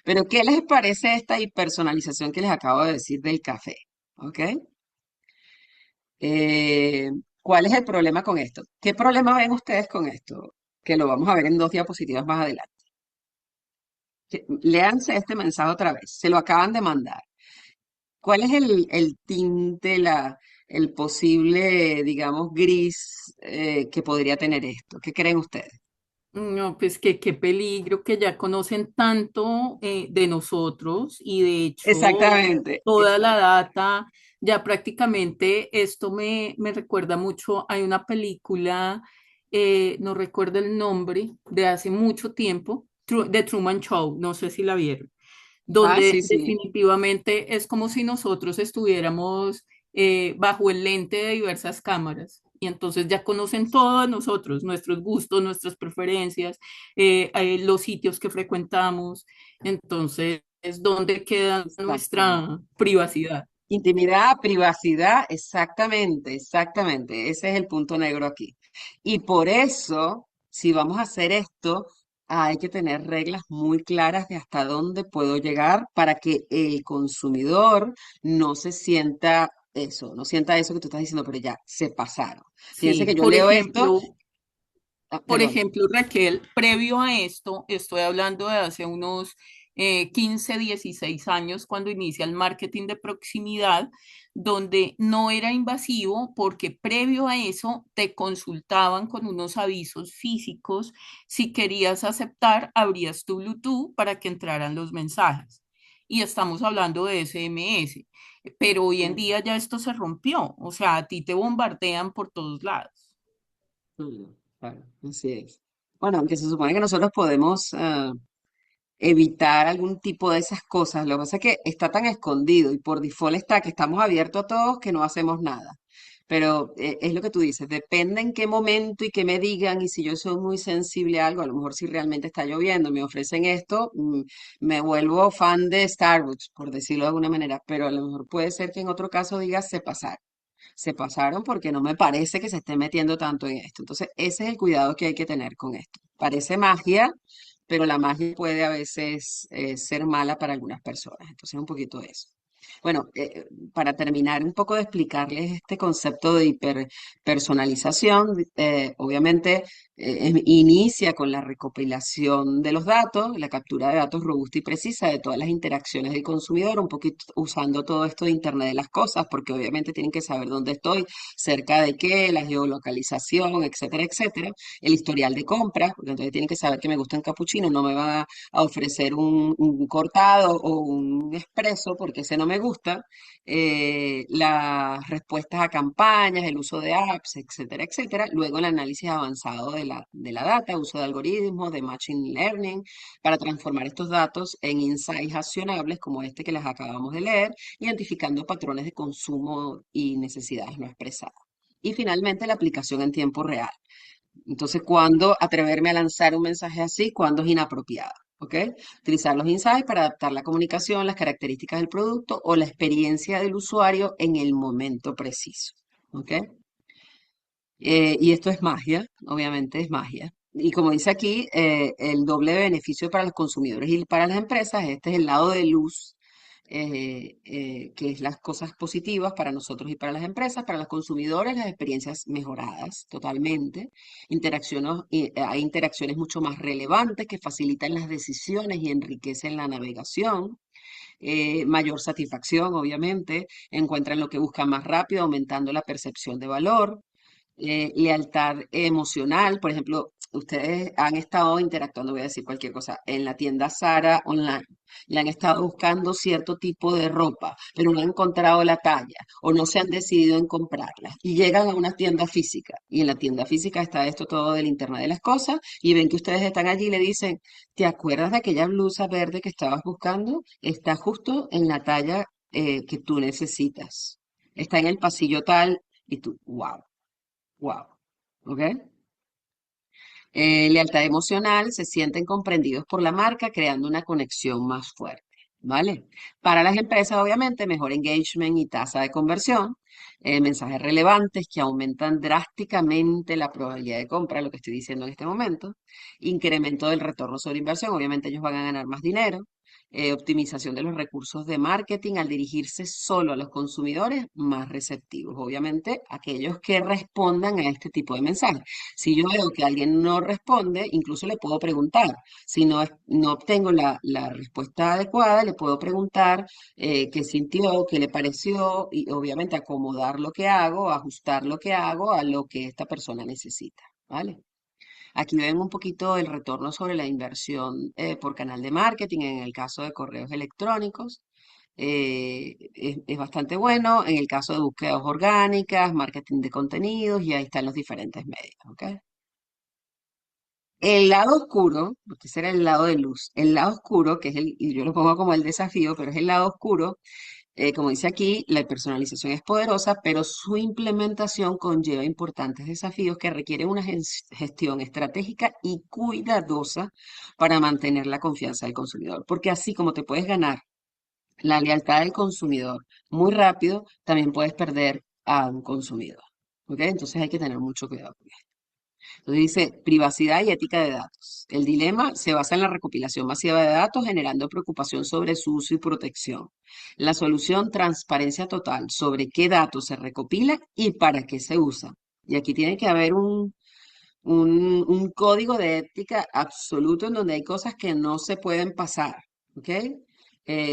Pero, ¿qué les parece esta hipersonalización que les acabo de decir del café? ¿Ok? Eh, ¿Cuál es el problema con esto? ¿Qué problema ven ustedes con esto? Que lo vamos a ver en 2 diapositivas más adelante. Léanse este mensaje otra vez, se lo acaban de mandar. ¿Cuál es el tinte, el posible, digamos, gris que podría tener esto? ¿Qué creen ustedes? No, pues que qué peligro que ya conocen tanto de nosotros y de hecho Exactamente. toda la data, ya prácticamente esto me recuerda mucho, hay una película, no recuerdo el nombre, de hace mucho tiempo, The Truman Show, no sé si la vieron, Ah, donde sí, sí. definitivamente es como si nosotros estuviéramos bajo el lente de diversas cámaras. Y entonces ya conocen todo de nosotros, nuestros gustos, nuestras preferencias, los sitios que frecuentamos. Entonces, es donde queda Exactamente. nuestra privacidad. Intimidad, privacidad, exactamente, exactamente. Ese es el punto negro aquí. Y por eso, si vamos a hacer esto, hay que tener reglas muy claras de hasta dónde puedo llegar para que el consumidor no se sienta eso, no sienta eso que tú estás diciendo, pero ya se pasaron. Fíjense Sí, que yo leo esto, por perdón. ejemplo, Raquel, previo a esto, estoy hablando de hace unos 15, 16 años, cuando inicia el marketing de proximidad, donde no era invasivo porque previo a eso te consultaban con unos avisos físicos. Si querías aceptar, abrías tu Bluetooth para que entraran los mensajes. Y estamos hablando de SMS, pero hoy en día ya esto se rompió, o sea, a ti te bombardean por todos lados. Claro, así es. Bueno, aunque se supone que nosotros podemos evitar algún tipo de esas cosas. Lo que pasa es que está tan escondido y por default está que estamos abiertos a todos que no hacemos nada. Pero es lo que tú dices, depende en qué momento y qué me digan y si yo soy muy sensible a algo, a lo mejor si realmente está lloviendo, me ofrecen esto, me vuelvo fan de Starbucks, por decirlo de alguna manera, pero a lo mejor puede ser que en otro caso digas se pasaron porque no me parece que se esté metiendo tanto en esto. Entonces, ese es el cuidado que hay que tener con esto. Parece magia, pero la magia puede a veces ser mala para algunas personas. Entonces, un poquito de eso. Bueno, para terminar un poco de explicarles este concepto de hiperpersonalización, obviamente inicia con la recopilación de los datos, la captura de datos robusta y precisa de todas las interacciones del consumidor, un poquito usando todo esto de Internet de las cosas, porque obviamente tienen que saber dónde estoy, cerca de qué, la geolocalización, etcétera, etcétera, el historial de compras, porque entonces tienen que saber que me gusta un capuchino, no me va a ofrecer un cortado o un expreso porque ese no me gusta, las respuestas a campañas, el uso de apps, etcétera, etcétera. Luego el análisis avanzado de la data, uso de algoritmos, de machine learning, para transformar estos datos en insights accionables como este que les acabamos de leer, identificando patrones de consumo y necesidades no expresadas. Y finalmente la aplicación en tiempo real. Entonces, ¿cuándo atreverme a lanzar un mensaje así? ¿Cuándo es inapropiado? ¿Ok? Utilizar los insights para adaptar la comunicación, las características del producto o la experiencia del usuario en el momento preciso. ¿Ok? Y esto es magia, obviamente es magia. Y como dice aquí, el doble beneficio para los consumidores y para las empresas, este es el lado de luz, que es las cosas positivas para nosotros y para las empresas, para los consumidores, las experiencias mejoradas totalmente, hay interacciones mucho más relevantes que facilitan las decisiones y enriquecen la navegación. Mayor satisfacción, obviamente, encuentran lo que buscan más rápido, aumentando la percepción de valor. Lealtad emocional. Por ejemplo, ustedes han estado interactuando, voy a decir cualquier cosa, en la tienda Zara online y han estado buscando cierto tipo de ropa, pero no han encontrado la talla o no se han decidido en comprarla. Y llegan a una tienda física y en la tienda física está esto todo del Internet de las cosas y ven que ustedes están allí y le dicen, ¿te acuerdas de aquella blusa verde que estabas buscando? Está justo en la talla que tú necesitas. Está en el pasillo tal y tú, wow. Wow. ¿Ok? Lealtad emocional, se sienten comprendidos por la marca, creando una conexión más fuerte. ¿Vale? Para las empresas, obviamente, mejor engagement y tasa de conversión, mensajes relevantes que aumentan drásticamente la probabilidad de compra, lo que estoy diciendo en este momento, incremento del retorno sobre inversión, obviamente ellos van a ganar más dinero, optimización de los recursos de marketing al dirigirse solo a los consumidores más receptivos, obviamente aquellos que respondan a este tipo de mensajes. Si yo veo que alguien no responde, incluso le puedo preguntar. Si no obtengo la respuesta adecuada, le puedo preguntar qué sintió, qué le pareció y obviamente acomodar lo que hago, ajustar lo que hago a lo que esta persona necesita. ¿Vale? Aquí ven un poquito el retorno sobre la inversión por canal de marketing en el caso de correos electrónicos. Es bastante bueno en el caso de búsquedas orgánicas, marketing de contenidos y ahí están los diferentes medios. ¿Ok? El lado oscuro, porque ese era el lado de luz, el lado oscuro, que es y yo lo pongo como el desafío, pero es el lado oscuro, como dice aquí, la personalización es poderosa, pero su implementación conlleva importantes desafíos que requieren una gestión estratégica y cuidadosa para mantener la confianza del consumidor. Porque así como te puedes ganar la lealtad del consumidor muy rápido, también puedes perder a un consumidor. ¿Ok? Entonces hay que tener mucho cuidado con esto. Entonces dice privacidad y ética de datos. El dilema se basa en la recopilación masiva de datos, generando preocupación sobre su uso y protección. La solución, transparencia total sobre qué datos se recopilan y para qué se usan. Y aquí tiene que haber un código de ética absoluto en donde hay cosas que no se pueden pasar. ¿Ok?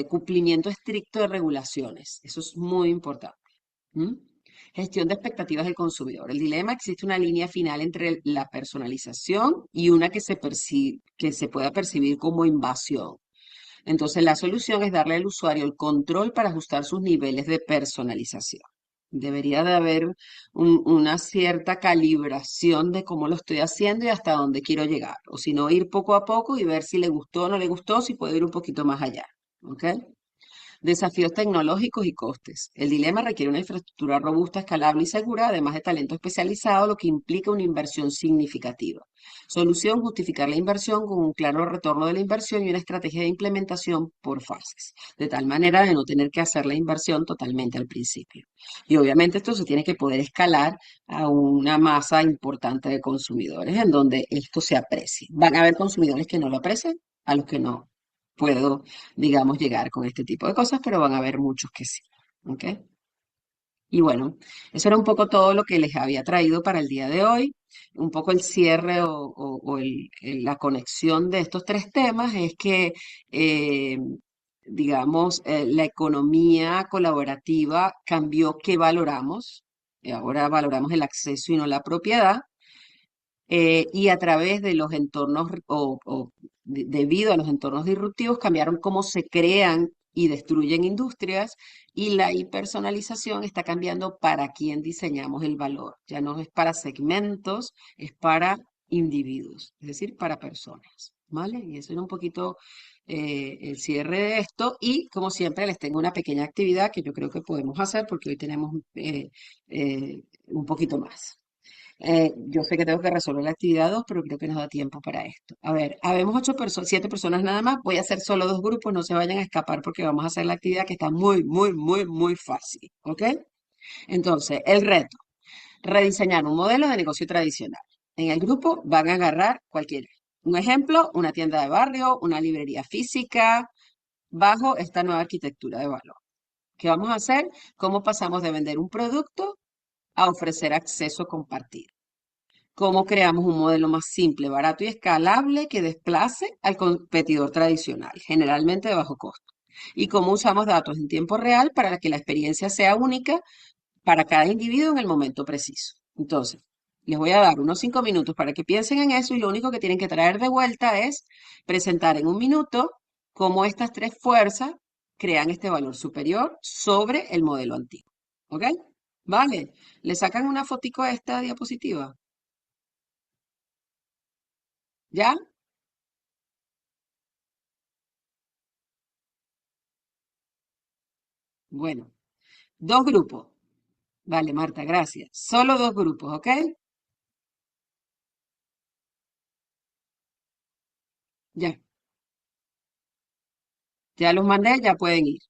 Cumplimiento estricto de regulaciones. Eso es muy importante. ¿Mm? Gestión de expectativas del consumidor. El dilema: existe una línea final entre la personalización y una que se pueda percibir como invasión. Entonces, la solución es darle al usuario el control para ajustar sus niveles de personalización. Debería de haber una cierta calibración de cómo lo estoy haciendo y hasta dónde quiero llegar. O si no, ir poco a poco y ver si le gustó o no le gustó, si puedo ir un poquito más allá. ¿Ok? Desafíos tecnológicos y costes. El dilema requiere una infraestructura robusta, escalable y segura, además de talento especializado, lo que implica una inversión significativa. Solución: justificar la inversión con un claro retorno de la inversión y una estrategia de implementación por fases, de tal manera de no tener que hacer la inversión totalmente al principio. Y obviamente esto se tiene que poder escalar a una masa importante de consumidores en donde esto se aprecie. Van a haber consumidores que no lo aprecien, a los que no puedo, digamos, llegar con este tipo de cosas, pero van a haber muchos que sí. ¿Ok? Y bueno, eso era un poco todo lo que les había traído para el día de hoy. Un poco el cierre o la conexión de estos tres temas es que, eh, digamos, la economía colaborativa cambió qué valoramos. Ahora valoramos el acceso y no la propiedad. Y a través de los entornos debido a los entornos disruptivos cambiaron cómo se crean y destruyen industrias y la hipersonalización está cambiando para quién diseñamos el valor. Ya no es para segmentos, es para individuos, es decir, para personas. ¿Vale? Y eso era un poquito el cierre de esto y como siempre les tengo una pequeña actividad que yo creo que podemos hacer porque hoy tenemos un poquito más. Yo sé que tengo que resolver la actividad 2, pero creo que nos da tiempo para esto. A ver, habemos 7 personas nada más. Voy a hacer solo 2 grupos, no se vayan a escapar porque vamos a hacer la actividad que está muy, muy, muy, muy fácil. ¿Ok? Entonces, el reto: rediseñar un modelo de negocio tradicional. En el grupo van a agarrar cualquiera. Un ejemplo, una tienda de barrio, una librería física, bajo esta nueva arquitectura de valor. ¿Qué vamos a hacer? ¿Cómo pasamos de vender un producto a ofrecer acceso compartido? ¿Cómo creamos un modelo más simple, barato y escalable que desplace al competidor tradicional, generalmente de bajo costo? ¿Y cómo usamos datos en tiempo real para que la experiencia sea única para cada individuo en el momento preciso? Entonces, les voy a dar unos 5 minutos para que piensen en eso y lo único que tienen que traer de vuelta es presentar en un minuto cómo estas tres fuerzas crean este valor superior sobre el modelo antiguo. ¿Ok? Vale. ¿Le sacan una fotico a esta diapositiva? ¿Ya? Bueno, dos grupos. Vale, Marta, gracias. Solo dos grupos, ¿ok? Ya, ya los mandé, ya pueden ir.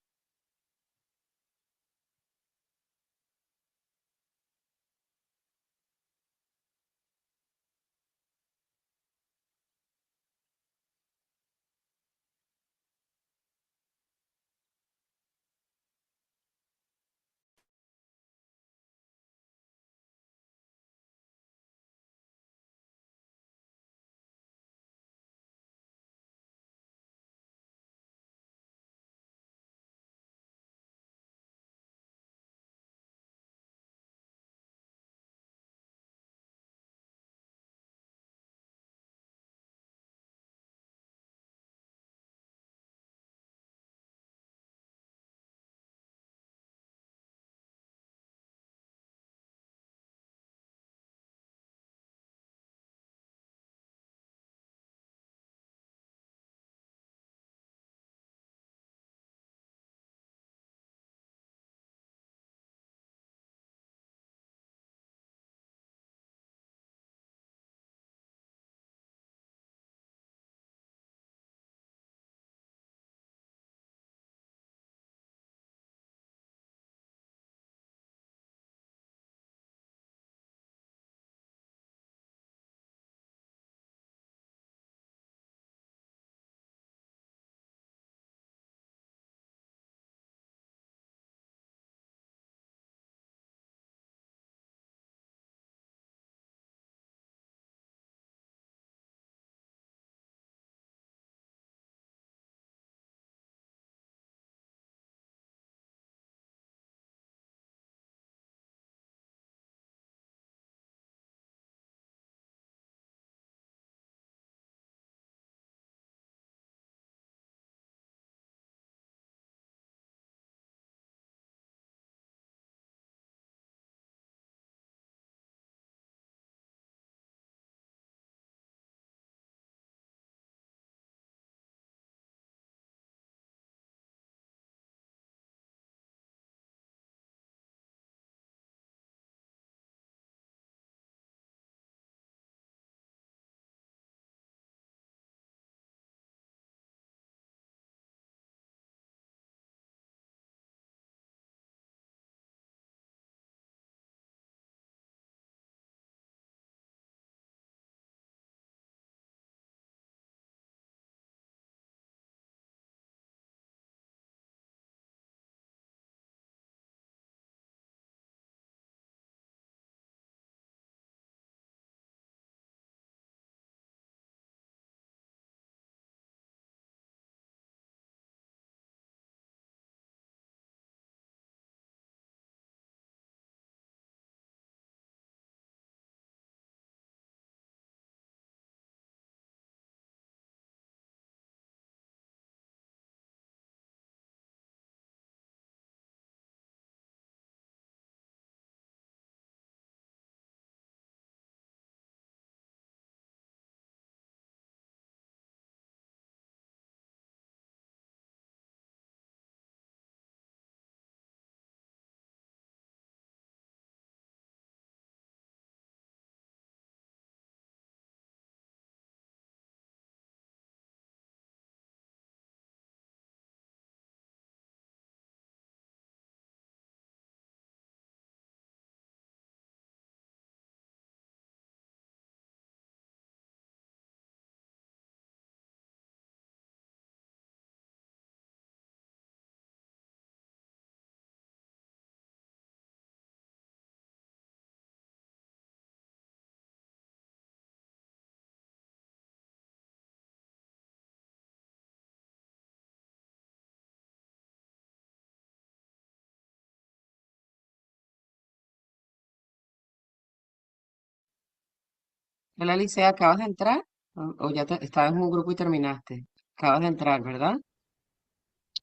Hola, Alicia, ¿acabas de entrar? ¿O ya estabas en un grupo y terminaste? Acabas de entrar, ¿verdad?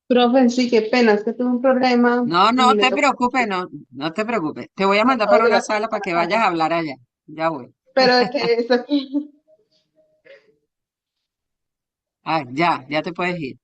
Profe, sí, qué pena, es que tuve un problema No, no y me te tocó preocupes, no, no te preocupes. Te voy a mandar acabo para de una llegar sala para a la que vayas casa. a hablar allá. Ya voy. Pero de que eso aquí, Ah, ya te puedes ir.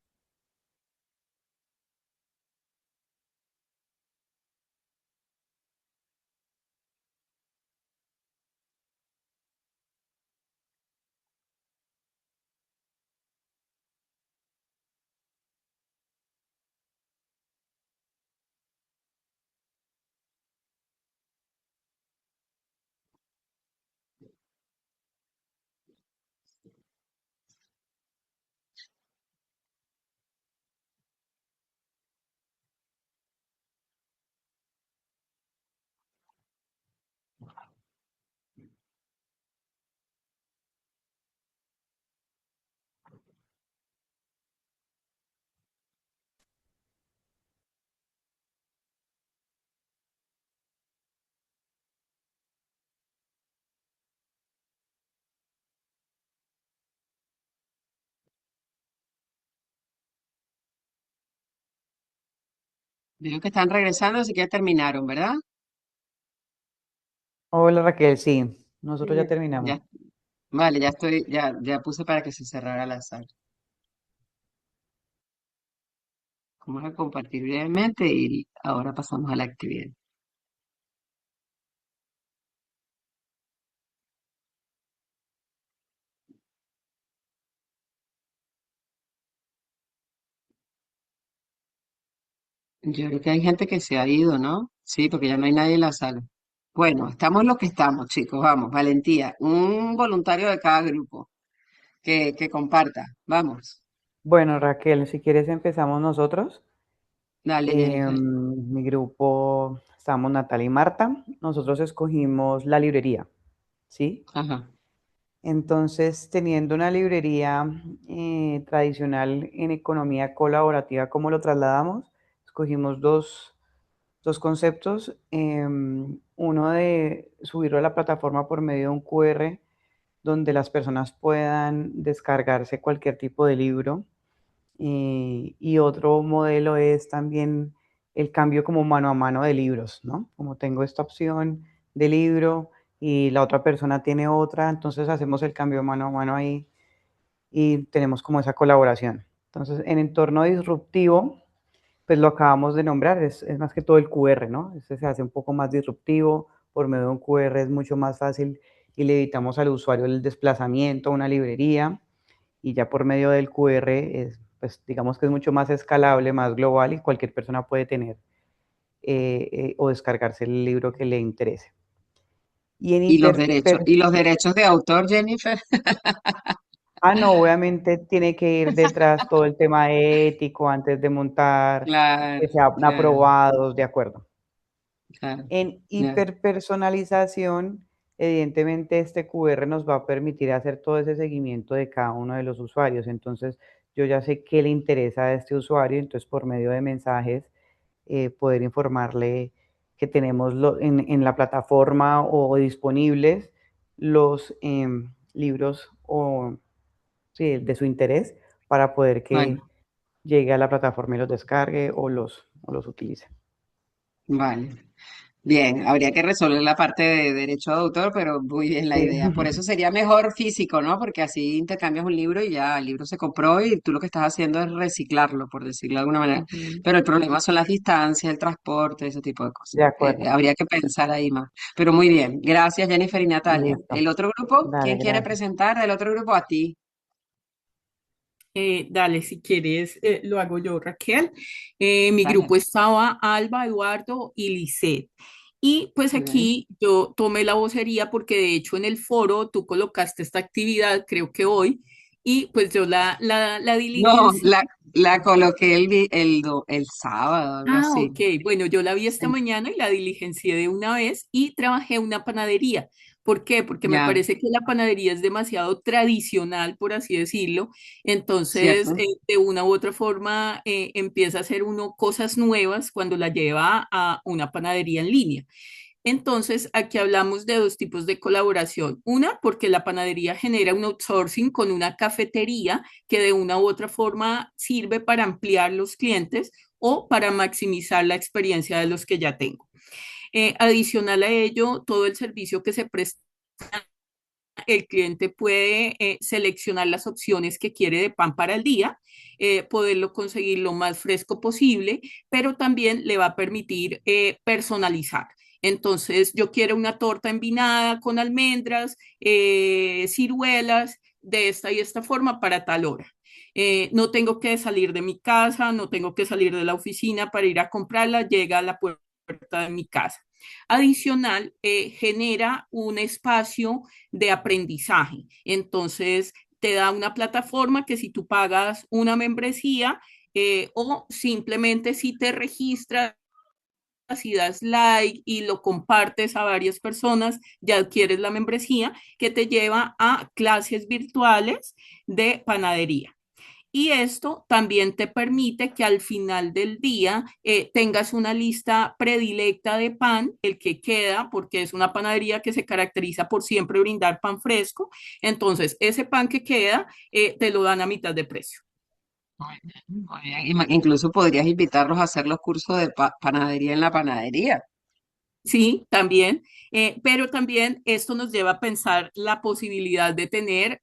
Veo que están regresando, así que ya terminaron, ¿verdad? Hola Raquel, sí, nosotros ya Sí. terminamos. Ya, vale, ya puse para que se cerrara la sala. Vamos a compartir brevemente y ahora pasamos a la actividad. Yo creo que hay gente que se ha ido, ¿no? Sí, porque ya no hay nadie en la sala. Bueno, estamos los que estamos, chicos, vamos, valentía. Un voluntario de cada grupo que comparta. Vamos, Bueno, Raquel, si quieres empezamos nosotros. dale, Jennifer. Mi grupo, estamos Natalia y Marta. Nosotros escogimos la librería, ¿sí? Ajá. Entonces, teniendo una librería tradicional en economía colaborativa, ¿cómo lo trasladamos? Escogimos dos conceptos. Uno de subirlo a la plataforma por medio de un QR donde las personas puedan descargarse cualquier tipo de libro. Y otro modelo es también el cambio como mano a mano de libros, ¿no? Como tengo esta opción de libro y la otra persona tiene otra, entonces hacemos el cambio mano a mano ahí y tenemos como esa colaboración. Entonces, en entorno disruptivo, pues lo acabamos de nombrar, es más que todo el QR, ¿no? Este se hace un poco más disruptivo, por medio de un QR es mucho más fácil y le evitamos al usuario el desplazamiento a una librería y ya por medio del QR es, pues digamos que es mucho más escalable, más global y cualquier persona puede tener o descargarse el libro que le interese. Y en Y los derechos de autor, Jennifer. no, obviamente tiene que ir detrás todo el tema ético antes de montar, Claro, que sean claro, aprobados, de acuerdo. claro. En Ya. hiperpersonalización, evidentemente este QR nos va a permitir hacer todo ese seguimiento de cada uno de los usuarios. Entonces, yo ya sé qué le interesa a este usuario, entonces por medio de mensajes poder informarle que tenemos en la plataforma o disponibles los libros o, sí, de su interés para poder Bueno, que llegue a la plataforma y los descargue o los utilice. vale. Bien, habría que resolver la parte de derecho de autor, pero muy bien la Sí. idea. Por eso sería mejor físico, ¿no? Porque así intercambias un libro y ya el libro se compró y tú lo que estás haciendo es reciclarlo, por decirlo de alguna manera. Ujú. Pero el problema son las distancias, el transporte, ese tipo de cosas. De acuerdo. Habría que pensar ahí más. Pero muy bien. Gracias, Jennifer y Natalia. Listo. ¿El otro grupo? Dale, ¿Quién quiere gracias. presentar del otro grupo? A ti. Dale, si quieres, lo hago yo, Raquel. Mi Dale. grupo estaba Alba, Eduardo y Lisette. Y pues Bien. aquí yo tomé la vocería porque de hecho en el foro tú colocaste esta actividad, creo que hoy, y pues yo la No, diligencié. la coloqué el sábado, algo Ah, así. ok. Bueno, yo la vi esta mañana y la diligencié de una vez y trabajé una panadería. ¿Por qué? Porque me Ya, parece que la panadería es demasiado tradicional, por así decirlo. Entonces, ¿cierto? de una u otra forma, empieza a hacer uno cosas nuevas cuando la lleva a una panadería en línea. Entonces, aquí hablamos de dos tipos de colaboración. Una, porque la panadería genera un outsourcing con una cafetería que de una u otra forma sirve para ampliar los clientes o para maximizar la experiencia de los que ya tengo. Adicional a ello, todo el servicio que se presta, el cliente puede seleccionar las opciones que quiere de pan para el día, poderlo conseguir lo más fresco posible, pero también le va a permitir personalizar. Entonces, yo quiero una torta envinada con almendras, ciruelas, de esta y esta forma para tal hora. No tengo que salir de mi casa, no tengo que salir de la oficina para ir a comprarla, llega a la puerta de mi casa. Adicional, genera un espacio de aprendizaje. Entonces, te da una plataforma que si tú pagas una membresía o simplemente si te registras y das like y lo compartes a varias personas, ya adquieres la membresía que te lleva a clases virtuales de panadería. Y esto también te permite que al final del día tengas una lista predilecta de pan, el que queda, porque es una panadería que se caracteriza por siempre brindar pan fresco. Entonces, ese pan que queda te lo dan a mitad de precio. Muy bien, muy bien. Incluso podrías invitarlos a hacer los cursos de panadería en la panadería. Sí, también, pero también esto nos lleva a pensar la posibilidad de tener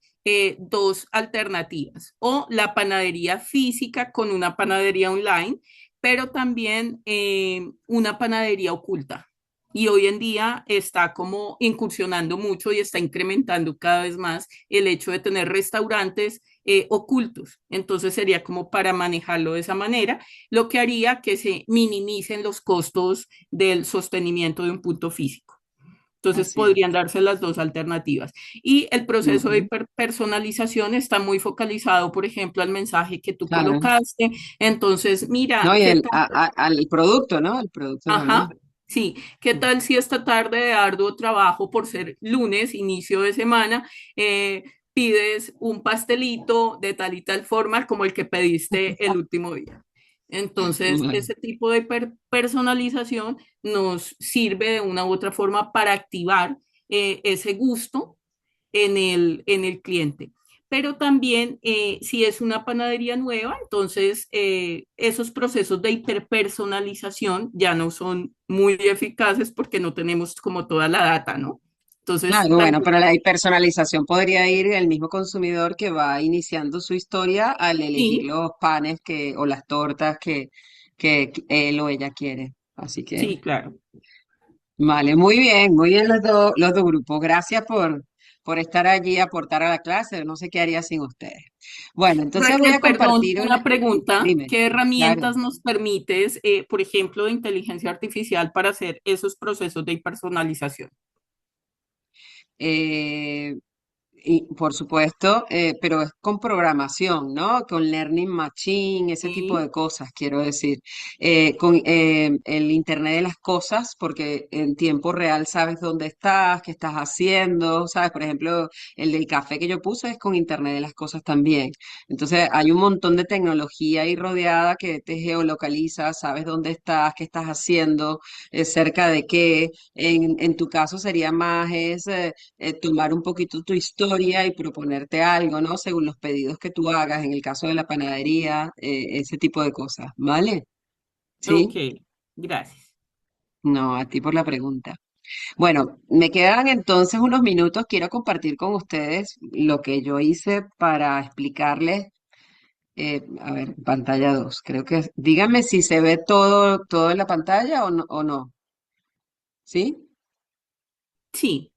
dos alternativas, o la panadería física con una panadería online, pero también una panadería oculta. Y hoy en día está como incursionando mucho y está incrementando cada vez más el hecho de tener restaurantes ocultos. Entonces sería como para manejarlo de esa manera, lo que haría que se minimicen los costos del sostenimiento de un punto físico. Entonces Así es. podrían darse las dos alternativas. Y el proceso de Ujú. personalización está muy focalizado, por ejemplo, al mensaje que tú Claro. colocaste. Entonces, mira, No, y ¿qué tal? al producto, ¿no? El producto Ajá, también. sí. ¿Qué tal si esta tarde de arduo trabajo por ser lunes, inicio de semana, eh, pides un pastelito de tal y tal forma como el que pediste el último día? Entonces, Bueno, ese tipo de personalización nos sirve de una u otra forma para activar ese gusto en el cliente. Pero también, si es una panadería nueva, entonces esos procesos de hiperpersonalización ya no son muy eficaces porque no tenemos como toda la data, ¿no? Entonces, claro, bueno, también, pero la personalización podría ir el mismo consumidor que va iniciando su historia al elegir sí, los panes o las tortas que él o ella quiere. Así que, sí, claro. vale, muy bien los dos grupos. Gracias por estar allí y aportar a la clase. No sé qué haría sin ustedes. Bueno, entonces voy a Raquel, perdón, compartir una pregunta. dime, ¿Qué claro. herramientas nos permites, por ejemplo, de inteligencia artificial para hacer esos procesos de hipersonalización? Eh, Y por supuesto, pero es con programación, ¿no? Con Learning Machine, ese tipo Sí, de cosas, quiero decir. Con el Internet de las cosas, porque en tiempo real sabes dónde estás, qué estás haciendo, ¿sabes? Por ejemplo, el del café que yo puse es con Internet de las cosas también. Entonces, hay un montón de tecnología ahí rodeada que te geolocaliza, sabes dónde estás, qué estás haciendo, cerca de qué. En tu caso sería más tomar un poquito tu historia y proponerte algo, ¿no? Según los pedidos que tú hagas, en el caso de la panadería, ese tipo de cosas, ¿vale? ok, ¿Sí? gracias. No, a ti por la pregunta. Bueno, me quedan entonces unos minutos. Quiero compartir con ustedes lo que yo hice para explicarles. A ver, pantalla 2. Creo que, díganme si se ve todo en la pantalla o no. ¿Sí? Sí.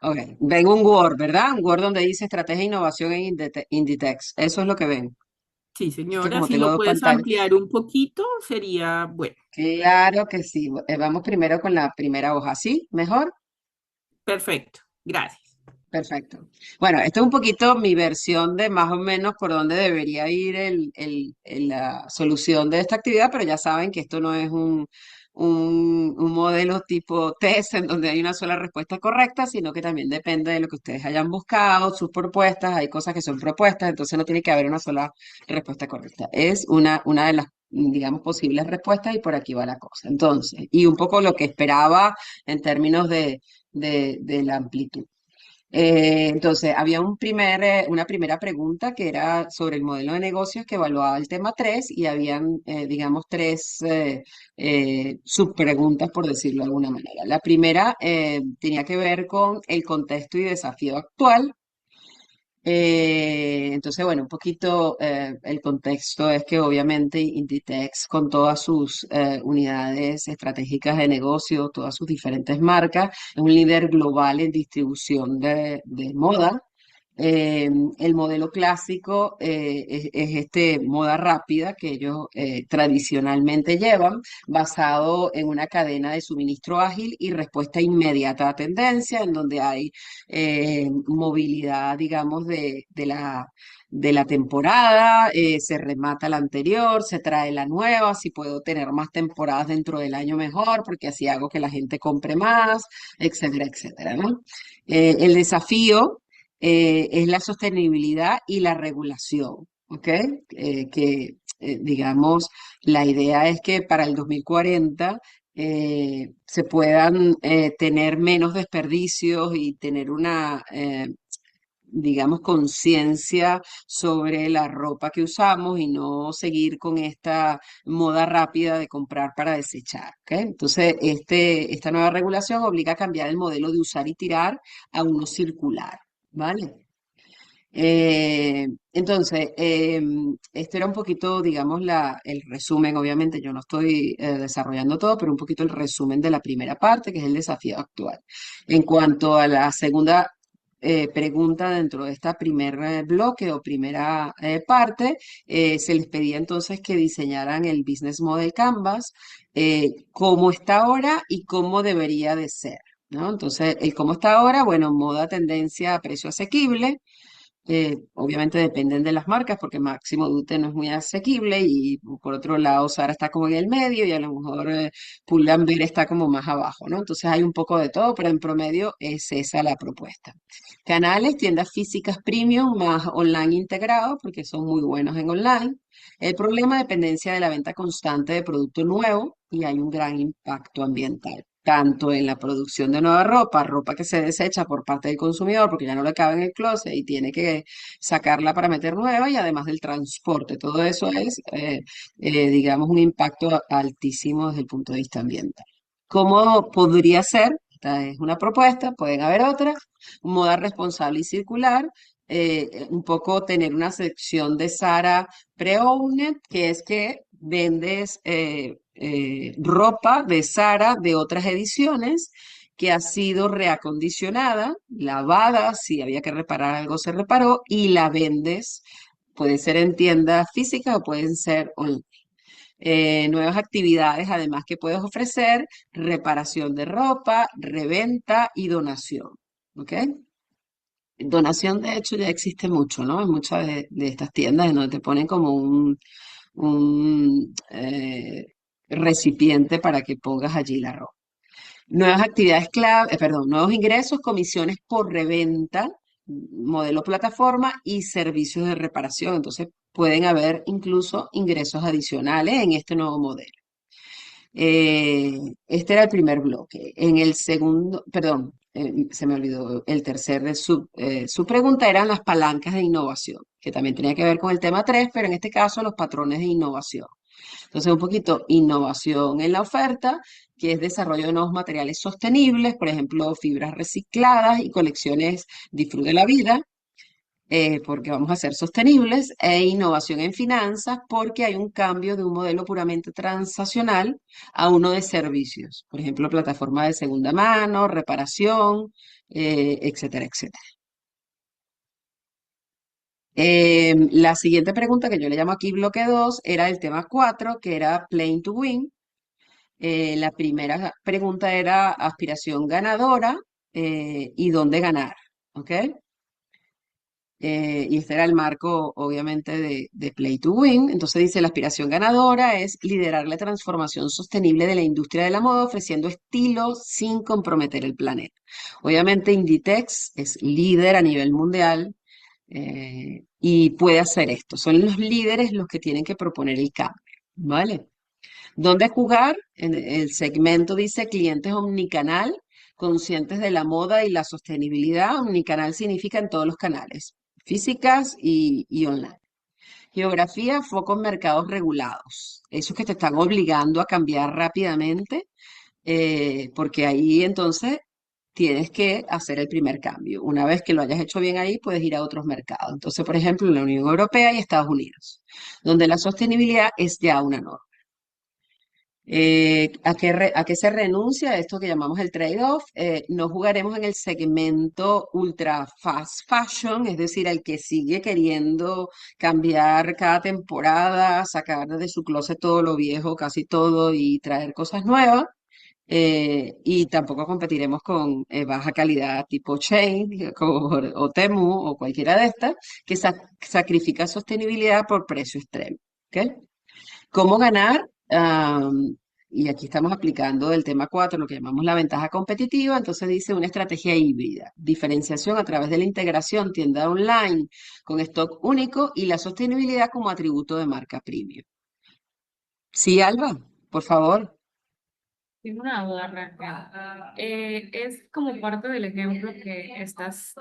Ok, ven un Word, ¿verdad? Un Word donde dice estrategia e innovación en Inditex. Eso es lo que ven. Sí, Es que señora, como si tengo lo dos puedes pantallas. ampliar un poquito, sería bueno. Claro que sí. Vamos primero con la primera hoja, ¿sí? ¿Mejor? Perfecto, gracias. Perfecto. Bueno, esto es un poquito mi versión de más o menos por dónde debería ir la solución de esta actividad, pero ya saben que esto no es un modelo tipo test en donde hay una sola respuesta correcta, sino que también depende de lo que ustedes hayan buscado, sus propuestas, hay cosas que son propuestas, entonces no tiene que haber una sola respuesta correcta. Es una de las digamos, posibles respuestas y por aquí va la cosa. Entonces, y un poco lo que esperaba en términos de la amplitud. Entonces, había una primera pregunta que era sobre el modelo de negocios que evaluaba el tema 3 y habían, digamos, tres subpreguntas, por decirlo de alguna manera. La primera tenía que ver con el contexto y desafío actual. Entonces, bueno, un poquito el contexto es que obviamente Inditex, con todas sus unidades estratégicas de negocio, todas sus diferentes marcas, es un líder global en distribución de moda. El modelo clásico es este moda rápida que ellos tradicionalmente llevan, basado en una cadena de suministro ágil y respuesta inmediata a tendencia, en donde hay movilidad, digamos, de la temporada, se remata la anterior, se trae la nueva, si puedo tener más temporadas dentro del año mejor, porque así hago que la gente compre más, etcétera, etcétera, ¿no? El desafío es la sostenibilidad y la regulación, ¿ok? Digamos, la idea es que para el 2040 se puedan tener menos desperdicios y tener una, digamos, conciencia sobre la ropa que usamos y no seguir con esta moda rápida de comprar para desechar, ¿ok? Entonces, esta nueva regulación obliga a cambiar el modelo de usar y tirar a uno circular, ¿vale? Entonces, esto era un poquito, digamos, el resumen. Obviamente yo no estoy desarrollando todo, pero un poquito el resumen de la primera parte, que es el desafío actual. En cuanto a la segunda pregunta dentro de esta primer bloque o primera parte, se les pedía entonces que diseñaran el Business Model Canvas, cómo está ahora y cómo debería de ser, ¿no? Entonces, el cómo está ahora, bueno, moda tendencia a precio asequible. Obviamente dependen de las marcas porque Máximo Dutte no es muy asequible y por otro lado Zara está como en el medio y a lo mejor Pull&Bear está como más abajo, ¿no? Entonces hay un poco de todo, pero en promedio es esa la propuesta. Canales, tiendas físicas premium más online integrado porque son muy buenos en online. El problema, dependencia de la venta constante de producto nuevo y hay un gran impacto ambiental, tanto en la producción de nueva ropa, ropa que se desecha por parte del consumidor porque ya no le cabe en el closet y tiene que sacarla para meter nueva, y además del transporte. Todo eso es, digamos, un impacto altísimo desde el punto de vista ambiental. ¿Cómo podría ser? Esta es una propuesta, pueden haber otras. Moda responsable y circular. Un poco tener una sección de Zara pre-owned, que es que vendes ropa de Zara de otras ediciones que ha sido reacondicionada, lavada, si había que reparar algo se reparó y la vendes. Puede ser en tiendas físicas o pueden ser online. Nuevas actividades además que puedes ofrecer: reparación de ropa, reventa y donación. ¿Ok? Donación, de hecho, ya existe mucho, ¿no? En muchas de estas tiendas en donde te ponen como un recipiente para que pongas allí la ropa. Nuevas actividades clave, perdón, nuevos ingresos, comisiones por reventa, modelo plataforma y servicios de reparación. Entonces, pueden haber incluso ingresos adicionales en este nuevo modelo. Este era el primer bloque. En el segundo, perdón, se me olvidó, el tercer de su pregunta eran las palancas de innovación, que también tenía que ver con el tema 3, pero en este caso los patrones de innovación. Entonces, un poquito innovación en la oferta, que es desarrollo de nuevos materiales sostenibles, por ejemplo, fibras recicladas y colecciones Disfrute la Vida, porque vamos a ser sostenibles, e innovación en finanzas, porque hay un cambio de un modelo puramente transaccional a uno de servicios, por ejemplo, plataforma de segunda mano, reparación, etcétera, etcétera. La siguiente pregunta, que yo le llamo aquí bloque 2, era el tema 4, que era Playing to Win. La primera pregunta era aspiración ganadora y dónde ganar, ¿ok? Y este era el marco, obviamente, de Play to Win. Entonces dice, la aspiración ganadora es liderar la transformación sostenible de la industria de la moda, ofreciendo estilo sin comprometer el planeta. Obviamente, Inditex es líder a nivel mundial y puede hacer esto. Son los líderes los que tienen que proponer el cambio. ¿vale? ¿Dónde jugar? En el segmento dice clientes omnicanal, conscientes de la moda y la sostenibilidad. Omnicanal significa en todos los canales, físicas y online. Geografía, focos mercados regulados. Esos que te están obligando a cambiar rápidamente, porque ahí entonces tienes que hacer el primer cambio. Una vez que lo hayas hecho bien ahí, puedes ir a otros mercados. Entonces, por ejemplo, en la Unión Europea y Estados Unidos, donde la sostenibilidad es ya una norma. ¿A qué se renuncia? A esto que llamamos el trade-off. No jugaremos en el segmento ultra fast fashion, es decir, el que sigue queriendo cambiar cada temporada, sacar de su closet todo lo viejo, casi todo, y traer cosas nuevas. Y tampoco competiremos con baja calidad tipo Chain o Temu o cualquiera de estas que sacrifica sostenibilidad por precio extremo. ¿Ok? ¿Cómo ganar? Y aquí estamos aplicando el tema 4, lo que llamamos la ventaja competitiva. Entonces dice una estrategia híbrida, diferenciación a través de la integración, tienda online con stock único y la sostenibilidad como atributo de marca premium. Sí, Alba, por favor. Tengo una duda, Raquel. ¿Es como parte del ejemplo que estás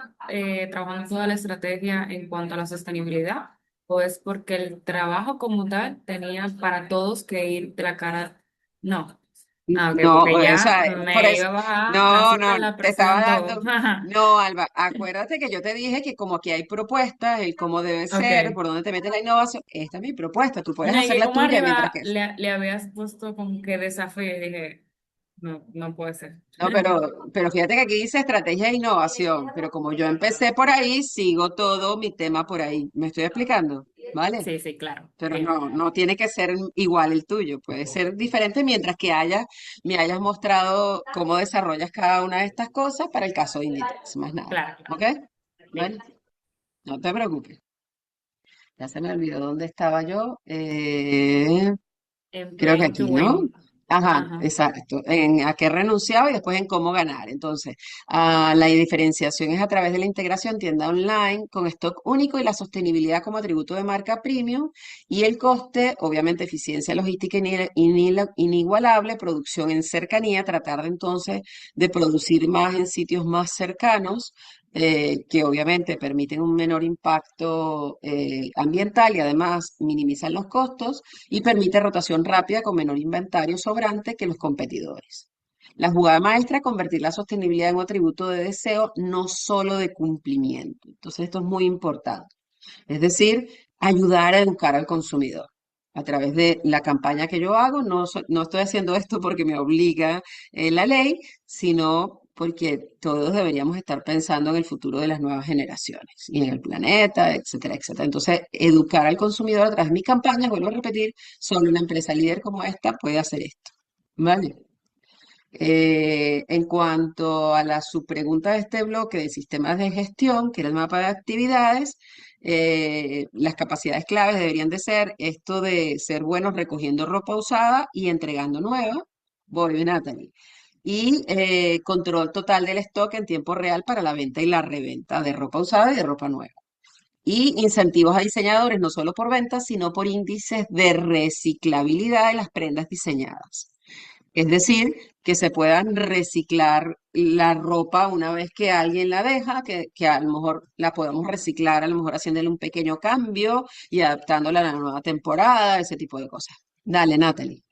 trabajando toda la estrategia en cuanto a la sostenibilidad? ¿O es porque el trabajo como tal tenía para todos que ir de la cara? No. Ah, ok, No, porque o ya sea, por me eso, iba a bajar no, así no, con la te estaba presión todo. dando, no, Alba, acuérdate que yo te dije que como aquí hay propuestas, el cómo debe ser, Ok. por dónde te mete la innovación, esta es mi propuesta, tú puedes No, y hacer que la como tuya mientras arriba que le habías puesto como que desafío y dije, no, no puede ser. no, pero fíjate que aquí dice estrategia e innovación, pero como yo empecé por ahí, sigo todo mi tema por ahí. ¿Me estoy explicando? ¿Vale? Sí, sí, claro. Pero Bien. no tiene que ser igual el tuyo, puede ser diferente mientras que me hayas mostrado cómo desarrollas cada una de estas cosas para el caso de Inditex, más nada. Claro, claro. ¿Ok? Bien. Bueno, no te preocupes. Ya se me olvidó dónde estaba yo. En Creo que Play to aquí, ¿no? Win. Ajá, Ajá. exacto. En a qué renunciaba y después en cómo ganar. Entonces, la diferenciación es a través de la integración tienda online con stock único y la sostenibilidad como atributo de marca premium y el coste, obviamente, eficiencia logística inigualable, producción en cercanía, tratar de entonces de producir más en sitios más cercanos. Que obviamente permiten un menor impacto ambiental y además minimizan los costos y permite rotación rápida con menor inventario sobrante que los competidores. La jugada maestra es convertir la sostenibilidad en un atributo de deseo, no solo de cumplimiento. Entonces, esto es muy importante. Es decir, ayudar a educar al consumidor. A través de la campaña que yo hago, no estoy haciendo esto porque me obliga la ley, sino porque todos deberíamos estar pensando en el futuro de las nuevas generaciones y en el planeta, etcétera, etcétera. Entonces, educar al consumidor a través de mi campaña, vuelvo a repetir, solo una empresa líder como esta puede hacer esto. ¿Vale? En cuanto a la subpregunta de este bloque de sistemas de gestión, que era el mapa de actividades, las capacidades claves deberían de ser esto de ser buenos recogiendo ropa usada y entregando nueva. Voy, Natalie. Y control total del stock en tiempo real para la venta y la reventa de ropa usada y de ropa nueva. Y incentivos a diseñadores, no solo por ventas, sino por índices de reciclabilidad de las prendas diseñadas. Es decir, que se puedan reciclar la ropa una vez que alguien la deja, que a lo mejor la podamos reciclar, a lo mejor haciéndole un pequeño cambio y adaptándola a la nueva temporada, ese tipo de cosas. Dale, Natalie.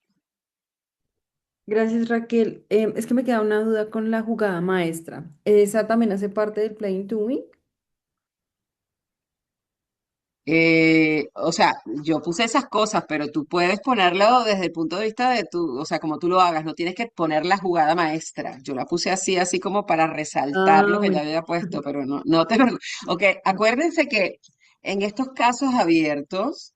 Gracias, Raquel. Es que me queda una duda con la jugada maestra. ¿Esa también hace parte del Playing to Win? O sea, yo puse esas cosas, pero tú puedes ponerlo desde el punto de vista de tu, o sea, como tú lo hagas, no tienes que poner la jugada maestra. Yo la puse así, así como para resaltar lo Ah, que ya bueno. había puesto, pero no te preocupes. Ok, acuérdense que en estos casos abiertos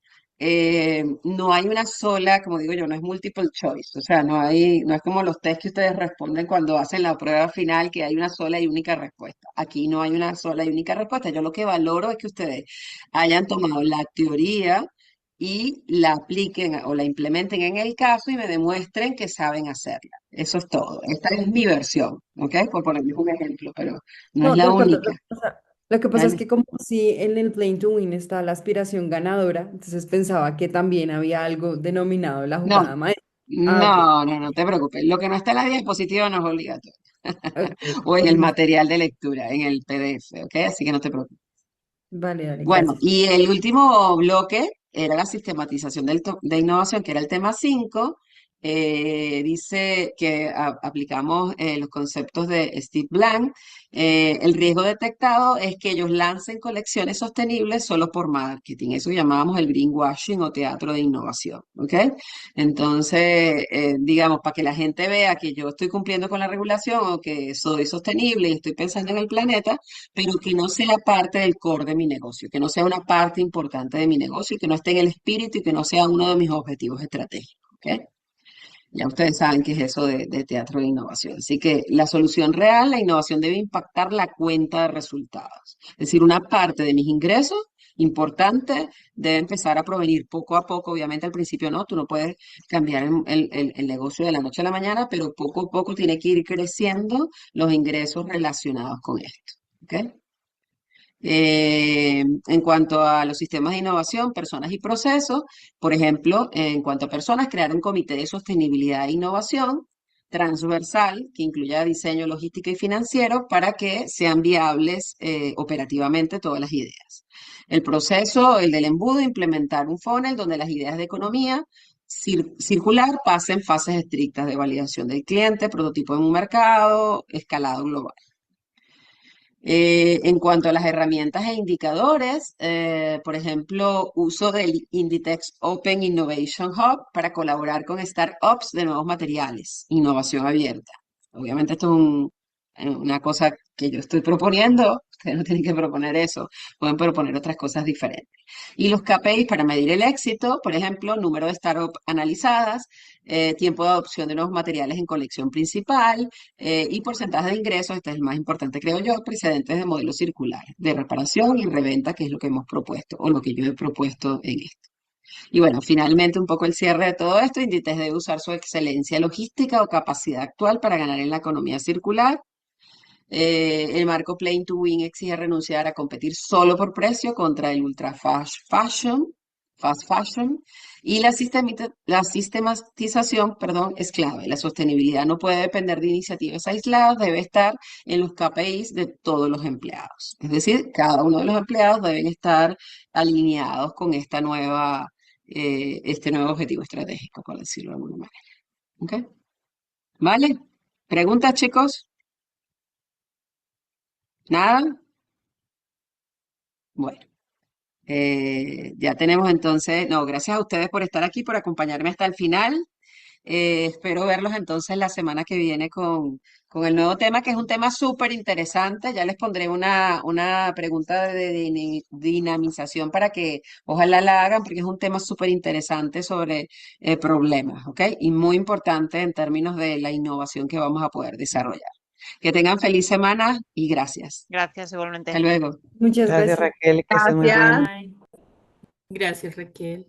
no hay una sola, como digo yo, no es multiple choice, o sea, no es como los test que ustedes responden cuando hacen la prueba final, que hay una sola y única respuesta. Aquí no hay una sola y única respuesta. Yo lo que valoro es que ustedes hayan tomado la teoría y la apliquen o la implementen en el caso y me demuestren que saben hacerla. Eso es todo. Esta es mi versión, ¿ok? Por ponerles un ejemplo, pero no es No, de la acuerdo. única. O sea, Lo que pasa es Dale. que como si en el Play to Win está la aspiración ganadora, entonces pensaba que también había algo denominado la No, jugada maestra. Ah, ok, no te preocupes. Lo que no está en la diapositiva no es obligatorio. ok, O en el listo. material de lectura, en el PDF, ¿ok? Así que no te preocupes. Vale, dale, Bueno, gracias. y el último bloque era la sistematización de innovación, que era el tema 5. Dice que aplicamos los conceptos de Steve Blank. El riesgo detectado es que ellos lancen colecciones sostenibles solo por marketing. Eso llamábamos el greenwashing o teatro de innovación, ¿ok? Entonces, digamos, para que la gente vea que yo estoy cumpliendo con la regulación o que soy sostenible y estoy pensando en el planeta, pero que no sea parte del core de mi negocio, que no sea una parte importante de mi negocio, que no esté en el espíritu y que no sea uno de mis objetivos estratégicos, ¿ok? Ya ustedes saben qué es eso de teatro de innovación. Así que la solución real, la innovación debe impactar la cuenta de resultados. Es decir, una parte de mis ingresos importante debe empezar a provenir poco a poco. Obviamente al principio no, tú no puedes cambiar el negocio de la noche a la mañana, pero poco a poco tiene que ir creciendo los ingresos relacionados con esto, ¿ok? En cuanto a los sistemas de innovación, personas y procesos, por ejemplo, en cuanto a personas, crear un comité de sostenibilidad e innovación transversal que incluya diseño, logística y financiero para que sean viables operativamente todas las ideas. El proceso, el del embudo, implementar un funnel donde las ideas de economía circular pasen fases estrictas de validación del cliente, prototipo en un mercado, escalado global. En cuanto a las herramientas e indicadores, por ejemplo, uso del Inditex Open Innovation Hub para colaborar con startups de nuevos materiales, innovación abierta. Obviamente esto es una cosa que yo estoy proponiendo, ustedes no tienen que proponer eso, pueden proponer otras cosas diferentes. Y los KPIs para medir el éxito, por ejemplo, número de startups analizadas, tiempo de adopción de nuevos materiales en colección principal, y porcentaje de ingresos, este es el más importante, creo yo, precedentes de modelos circulares, de reparación y reventa, que es lo que hemos propuesto o lo que yo he propuesto en esto. Y bueno, finalmente un poco el cierre de todo esto, Inditex debe usar su excelencia logística o capacidad actual para ganar en la economía circular. El marco Play to Win exige renunciar a competir solo por precio contra el ultra fast fashion, y la sistematización, perdón, es clave. La sostenibilidad no puede depender de iniciativas aisladas, debe estar en los KPIs de todos los empleados. Es decir, cada uno de los empleados deben estar alineados con este nuevo objetivo estratégico, por decirlo de alguna manera. ¿Ok? ¿Vale? ¿Preguntas, chicos? ¿Nada? Bueno. Ya tenemos entonces, no, gracias a ustedes por estar aquí, por acompañarme hasta el final. Espero verlos entonces la semana que viene con el nuevo tema, que es un tema súper interesante. Ya les pondré una pregunta de dinamización para que ojalá la hagan, porque es un tema súper interesante sobre problemas, ¿ok? Y muy importante en términos de la innovación que vamos a poder desarrollar. Que tengan feliz semana y gracias. Gracias igualmente. Hasta luego. Muchas Gracias, gracias. Raquel, que estés muy bien. Bye. Gracias, Raquel.